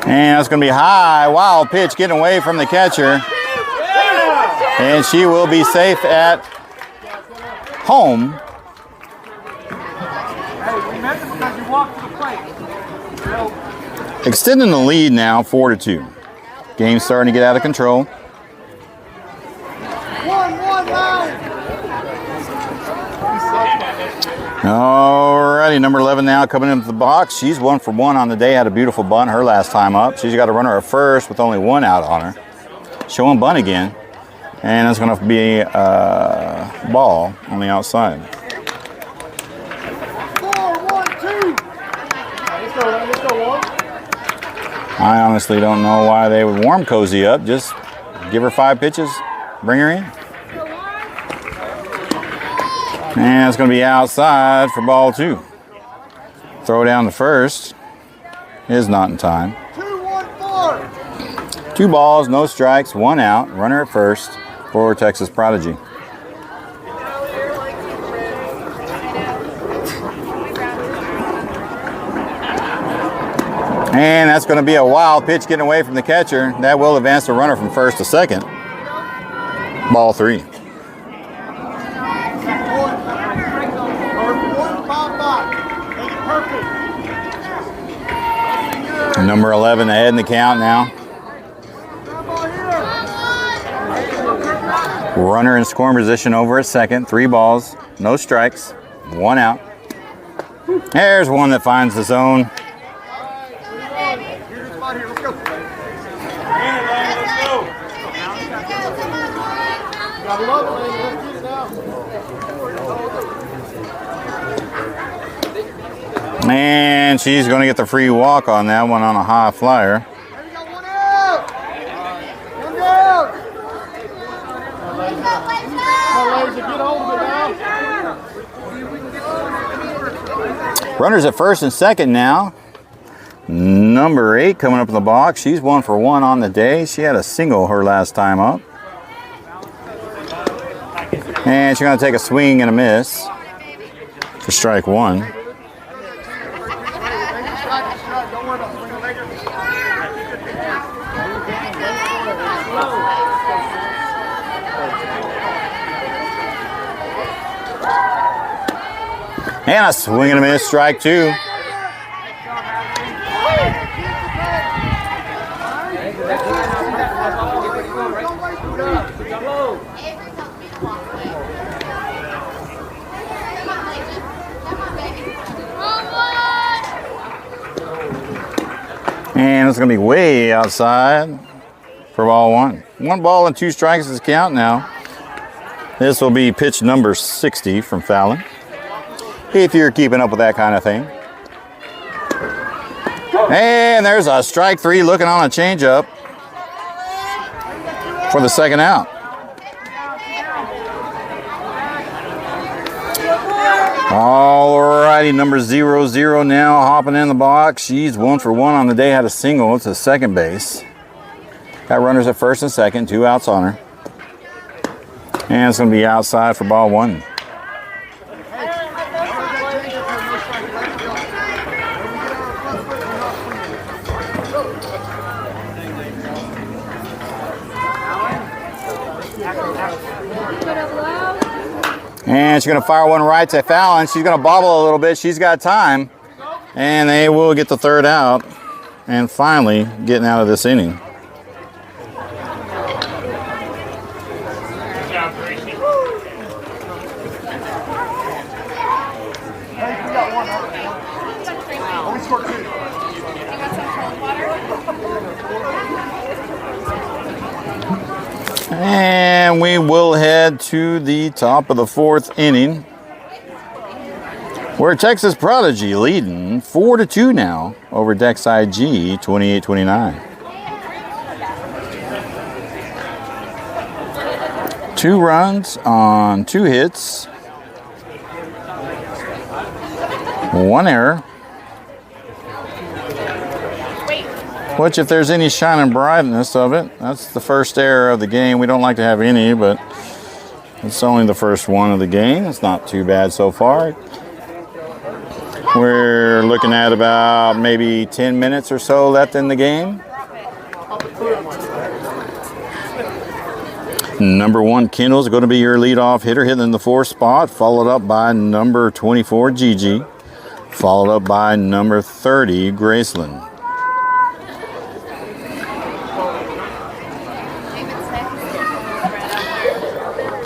And it's going to be high, wild pitch getting away from the catcher. And she will be safe at home. Extending the lead now, 4-2. Game's starting to get out of control. Alrighty, number 11 now coming into the box. She's 1 for 1 on the day. Had a beautiful bunt her last time up. She's got a runner at first with only 1 out on her. Showing bunt again. And it's going to be a ball on the outside. 4-1-2. Let's go. I honestly don't know why they would warm Cozy up. Just give her 5 pitches, bring her in. And it's going to be outside for ball 2. Throw down to first is not in time. 2-1-4. 2 balls, no strikes, 1 out. Runner at first for Texas Prodigy. And that's going to be a wild pitch getting away from the catcher. That will advance the runner from first to second. Ball 3. Number 11 ahead in the count now. Runner in scoring position over at second. 3 balls, no strikes, 1 out. There's one that finds the zone. And she's going to get the free walk on that one on a high flyer. Runners at first and second now. Number 8 coming up in the box. She's 1 for 1 on the day. She had a single her last time up. And she's going to take a swing and a miss for strike 1. And a swing and a miss, strike 2. And it's going to be way outside for ball 1. 1 ball and 2 strikes is the count now. This will be pitch number 60 from Fallon. if you're keeping up with that kind of thing. And there's a strike 3 looking on a changeup for the second out. Alrighty, number 00 now hopping in the box. She's 1 for 1 on the day, had a single to second base. Got runners at first and second, 2 outs on her. And it's going to be outside for ball 1. And she's going to fire one right to Fallon. She's going to bobble a little bit. She's got time. And they will get the third out. And finally getting out of this inning. And we will head to the top of the 4th inning, where Texas Prodigy leading 4-2 now over Dex IG 28-29. 2 runs on 2 hits, 1 error. Which, if there's any shining brightness of it, that's the first error of the game. We don't like to have any, but it's only the first one of the game. It's not too bad so far. We're looking at about maybe 10 minutes or so left in the game. Number 1, Kendall's going to be your leadoff hitter, hitting in the 4th spot, followed up by number 24, Gigi, followed up by number 30, Graceland.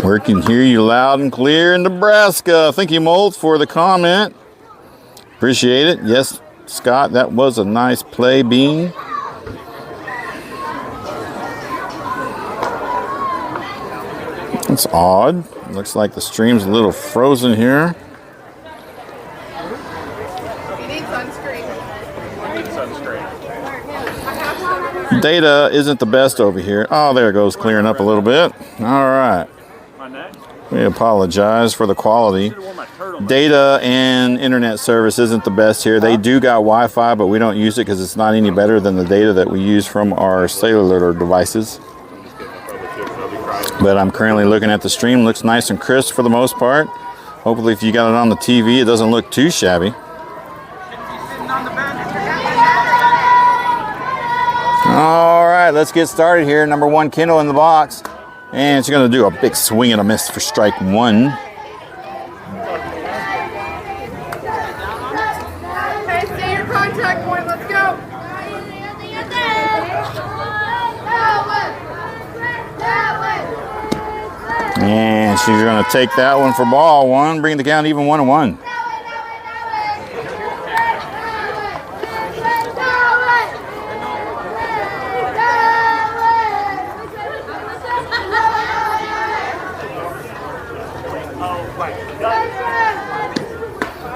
We can hear you loud and clear in Nebraska. Thank you, Molt, for the comment. Appreciate it. Yes, Scott, that was a nice play, Bean. That's odd. Looks like the stream's a little frozen here. You need sunscreen. Data isn't the best over here. Oh, there it goes, clearing up a little bit. All right. We apologize for the quality. Data and internet service isn't the best here. They do got Wi-Fi, but we don't use it because it's not any better than the data that we use from our cellular devices. But I'm currently looking at the stream. Looks nice and crisp for the most part. Hopefully if you got it on the TV, it doesn't look too shabby. All right, let's get started here. Number 1, Kendall in the box. And she's going to do a big swing and a miss for strike 1. Hey, stay your contact point. Let's go. And she's going to take that one for ball 1, bring the count even 1-1.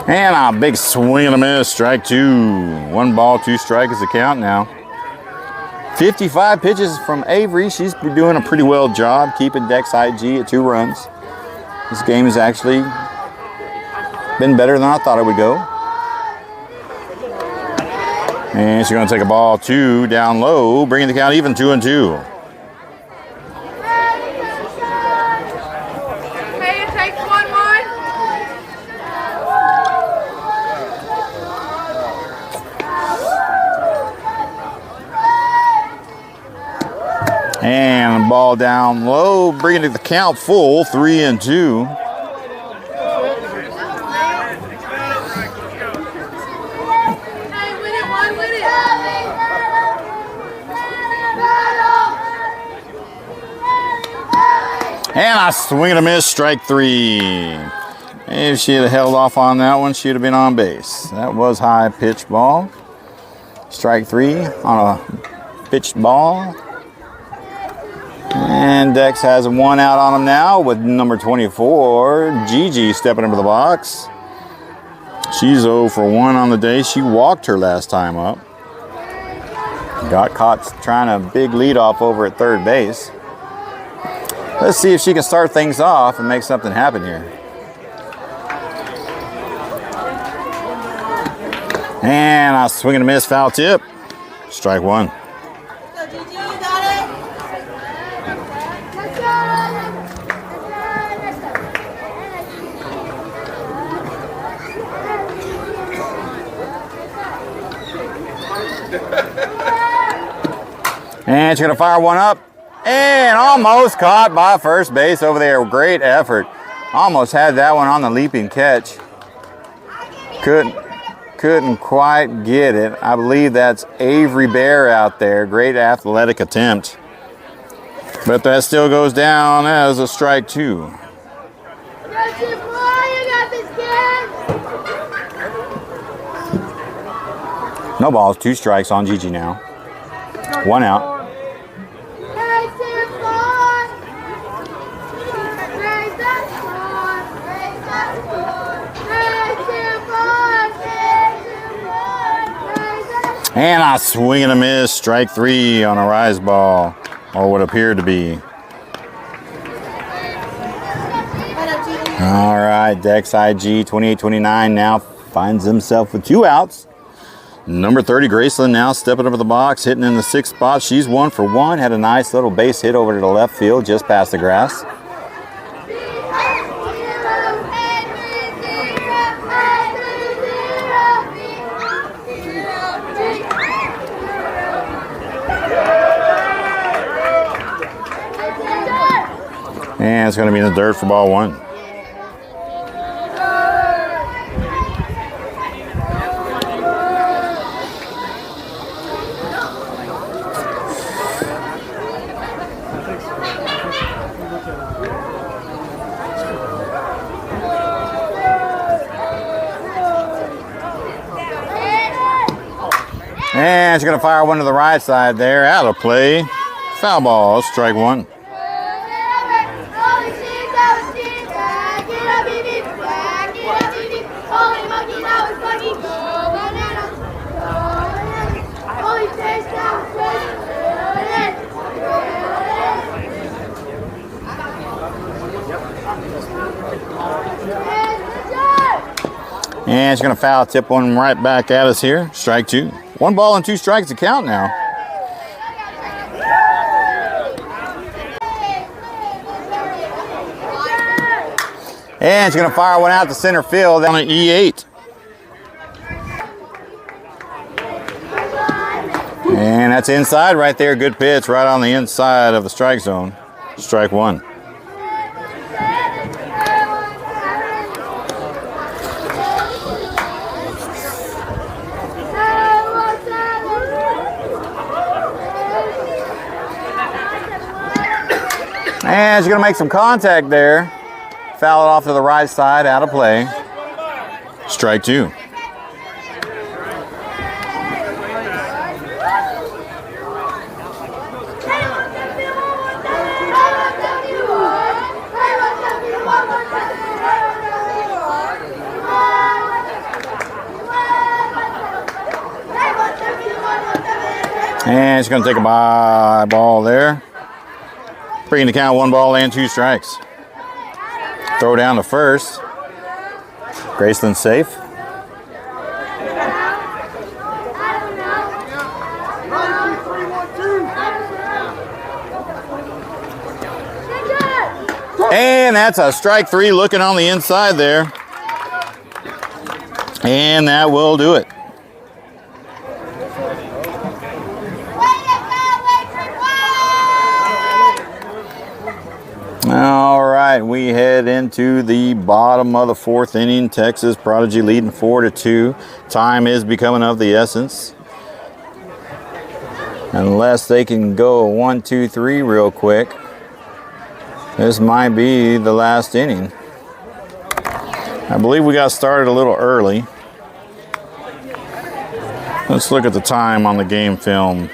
And a big swing and a miss, strike 2. 1 ball, 2 strikes is the count now. 55 pitches from Avery. She's been doing a pretty well job keeping Dex IG at 2 runs. This game has actually been better than I thought it would go. And she's going to take a ball 2 down low, bringing the count even 2-2. Hey, it takes 1-1. And ball down low, bringing the count full, 3-2. And a swing and a miss, strike 3. If she had held off on that one, she'd have been on base. That was high pitch ball. Strike 3 on a pitched ball. And Dex has 1 out on him now with number 24, Gigi stepping into the box. She's 0 for 1 on the day. She walked her last time up. Got caught trying a big lead off over at third base. Let's see if she can start things off and make something happen here. And a swing and a miss, foul tip. Strike one. Let's go, Gigi, you got it. Let's go. And she's going to fire one up. And almost caught by first base over there. Great effort. Almost had that one on the leaping catch. Couldn't quite get it. I believe that's Avery Bear out there. Great athletic attempt. But that still goes down as a strike two. Yes, you got this, kid. No balls, 2 strikes on Gigi now. 1 out. And a swing and a miss. Strike 3 on a rise ball, or what appeared to be. All right, Dex IG 28-29 now finds himself with 2 outs. Number 30, Graceland, now stepping over the box, hitting in the 6th spot. She's 1 for 1. Had a nice little base hit over to the left field, just past the grass. And it's going to be in the dirt for ball 1. And she's going to fire one to the right side there. Out of play. Foul ball. Strike 1. And she's going to foul tip one right back at us here. Strike 2. 1 ball and 2 strikes to count now. And she's going to fire one out to center field down at E8. And that's inside right there. Good pitch right on the inside of the strike zone. Strike 1. And she's going to make some contact there. Foul it off to the right side, out of play. Strike 2. And she's going to take a ball there. Bringing the count 1 ball and 2 strikes. Throw down to first. Graceland safe. And that's a strike 3 looking on the inside there. And that will do it. All right, we head into the bottom of the 4th inning. Texas Prodigy leading 4-2. Time is becoming of the essence. Unless they can go 1, 2, 3 real quick, this might be the last inning. I believe we got started a little early. Let's look at the time on the game film.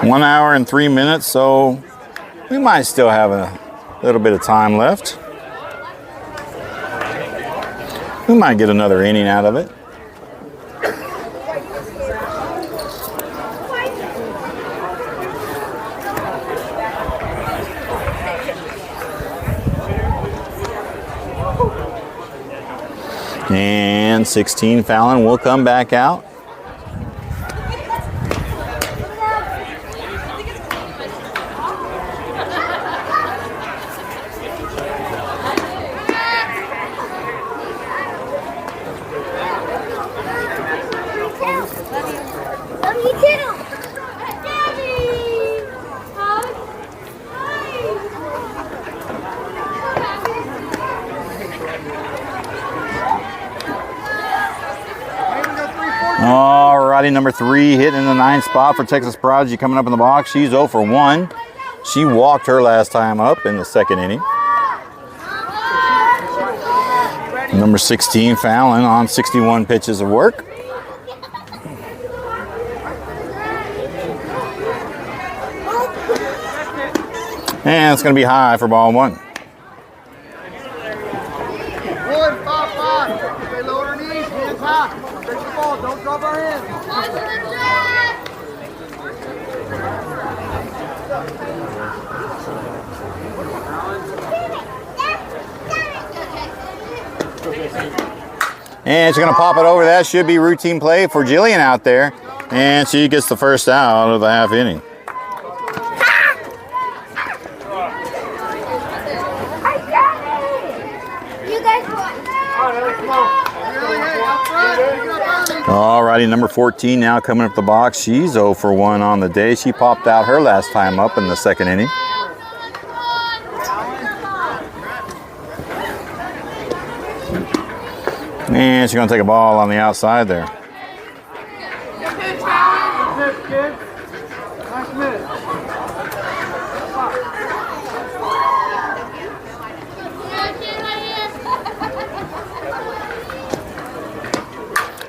One hour and 3 minutes, so we might still have A little bit of time left. We might get another inning out of it. And 16 Fallon will come back out. Alrighty, number 3 hitting in the 9th spot for Texas Prodigy coming up in the box. She's 0 for 1. She walked her last time up in the 2nd inning. Number 16 Fallon on 61 pitches of work. And it's going to be high for ball 1. 1-5-5. Stay low on her knees, hands high. Take the ball, don't drop our hands. And she's going to pop it over. That should be routine play for Jillian out there. And she gets the first out of the half inning. Alrighty, number 14 now coming up the box. She's 0 for 1 on the day. She popped out her last time up in the 2nd inning. And she's going to take a ball on the outside there.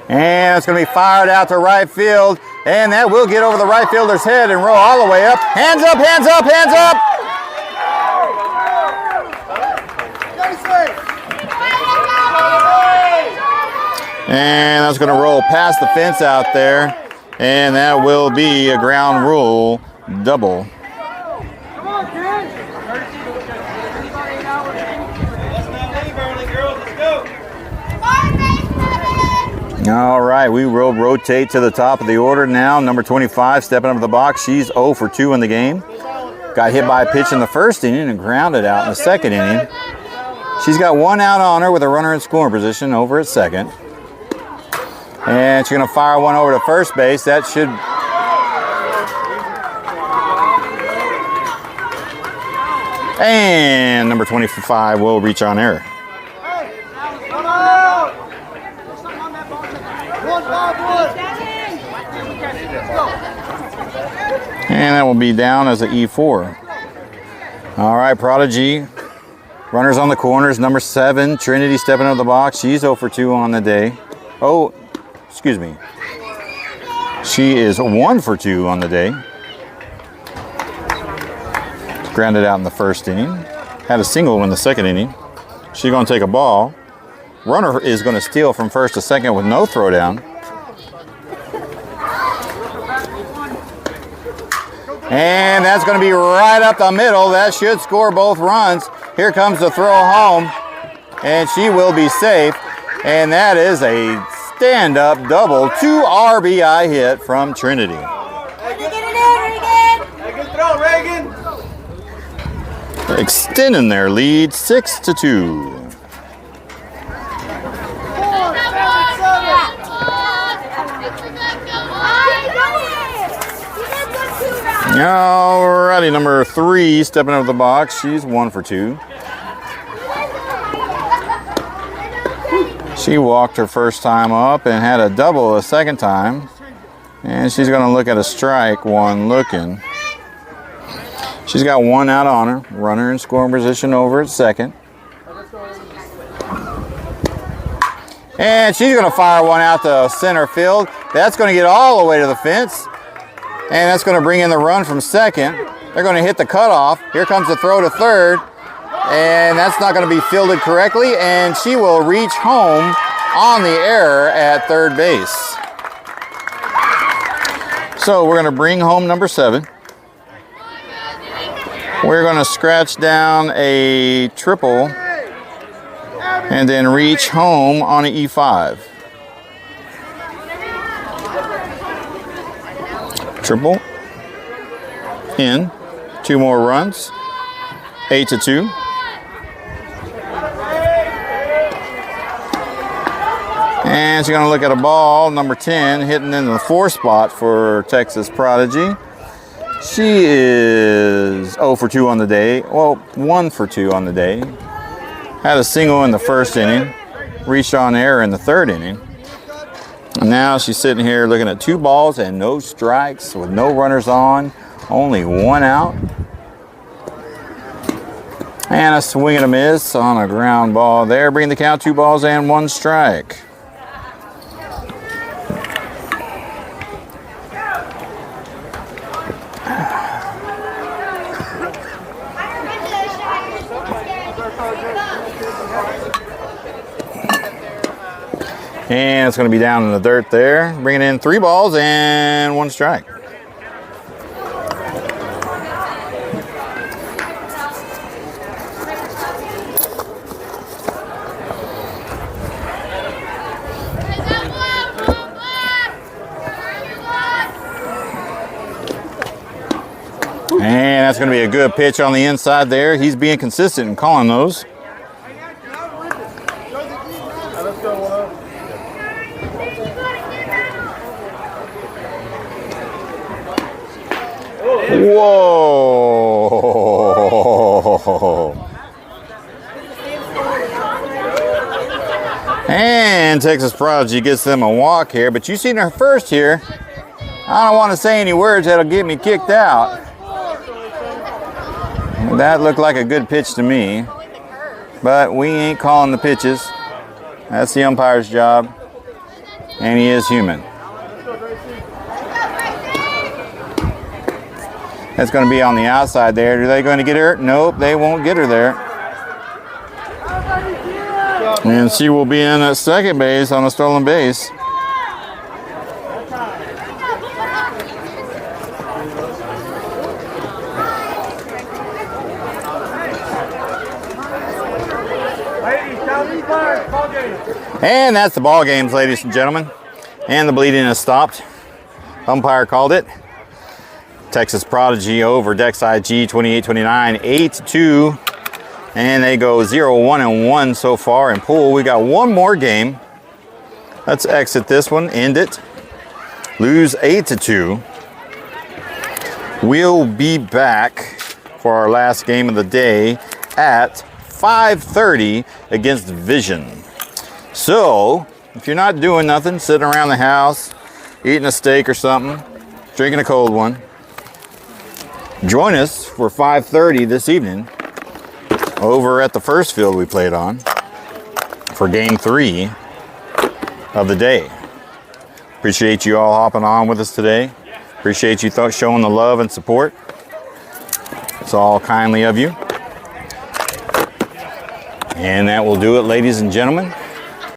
And it's going to be fired out to right field. And that will get over the right fielder's head and roll all the way up. Hands up, hands up, hands up! And that's going to roll past the fence out there. And that will be a ground rule double. Come on, kid. All right, we will rotate to the top of the order now. Number 25 stepping up to the box. She's 0 for 2 in the game. Got hit by a pitch in the 1st inning and grounded out in the 2nd inning. She's got 1 out on her with a runner in scoring position over at 2nd. And she's going to fire one over to first base. That should... And number 25 will reach on error. And that will be down as an E4. All right, Prodigy. Runners on the corners. Number 7, Trinity stepping up the box. She's 0 for 2 on the day. Oh, excuse me. She is 1 for 2 on the day. Grounded out in the 1st inning. Had a single in the 2nd inning. She's going to take a ball. Runner is going to steal from 1st to 2nd with no throwdown. And that's going to be right up the middle. That should score both runs. Here comes the throw home. And she will be safe. And that is a stand-up double. 2 RBI hit from Trinity. Good throw, Reagan. Extending their lead 6-2. Alrighty, number 3 stepping up the box. She's 1 for 2. She walked her first time up and had a double a 2nd time. And she's going to look at a strike, 1 looking. She's got 1 out on her. Runner in scoring position over at 2nd. And she's going to fire one out to center field. That's going to get all the way to the fence. And that's going to bring in the run from 2nd. They're going to hit the cutoff. Here comes the throw to 3rd. And that's not going to be fielded correctly, and she will reach home on the error at third base. So we're going to bring home number 7. We're going to scratch down a triple and then reach home on an E5. Triple in, 2 more runs, 8-2. And she's going to look at a ball, number 10, hitting in the 4 spot for Texas Prodigy. She is 0 for 2 on the day. Well, 1 for 2 on the day. Had a single in the first inning. Reached on error in the 3rd inning. And now she's sitting here looking at 2 balls and no strikes with no runners on. Only 1 out. And a swing and a miss on a ground ball there. Bringing the count 2 balls and 1 strike. And it's going to be down in the dirt there. Bringing in 3 balls and 1 strike. And that's going to be a good pitch on the inside there. He's being consistent in calling those. Whoa! And Texas Prodigy gets them a walk here, but you seen her first here. I don't want to say any words that'll get me kicked out. That looked like a good pitch to me, but we ain't calling the pitches. That's the umpire's job, and he is human. That's going to be on the outside there. Are they going to get her? Nope, they won't get her there. And she will be in at second base on a stolen base. And that's the ball games, ladies and gentlemen. And the bleeding has stopped. Umpire called it. Texas Prodigy over Dex IG 28-29, 8-2. And they go 0-1-1 so far in pool. We got one more game. Let's exit this one, end it. Lose 8-2. We'll be back for our last game of the day at 5:30 against Vision. So, if you're not doing nothing, sitting around the house, eating a steak or something, drinking a cold one, join us for 5:30 this evening over at the first field we played on for game 3 of the day. Appreciate you all hopping on with us today. Appreciate you showing the love and support. It's all kindly of you. And that will do it, ladies and gentlemen.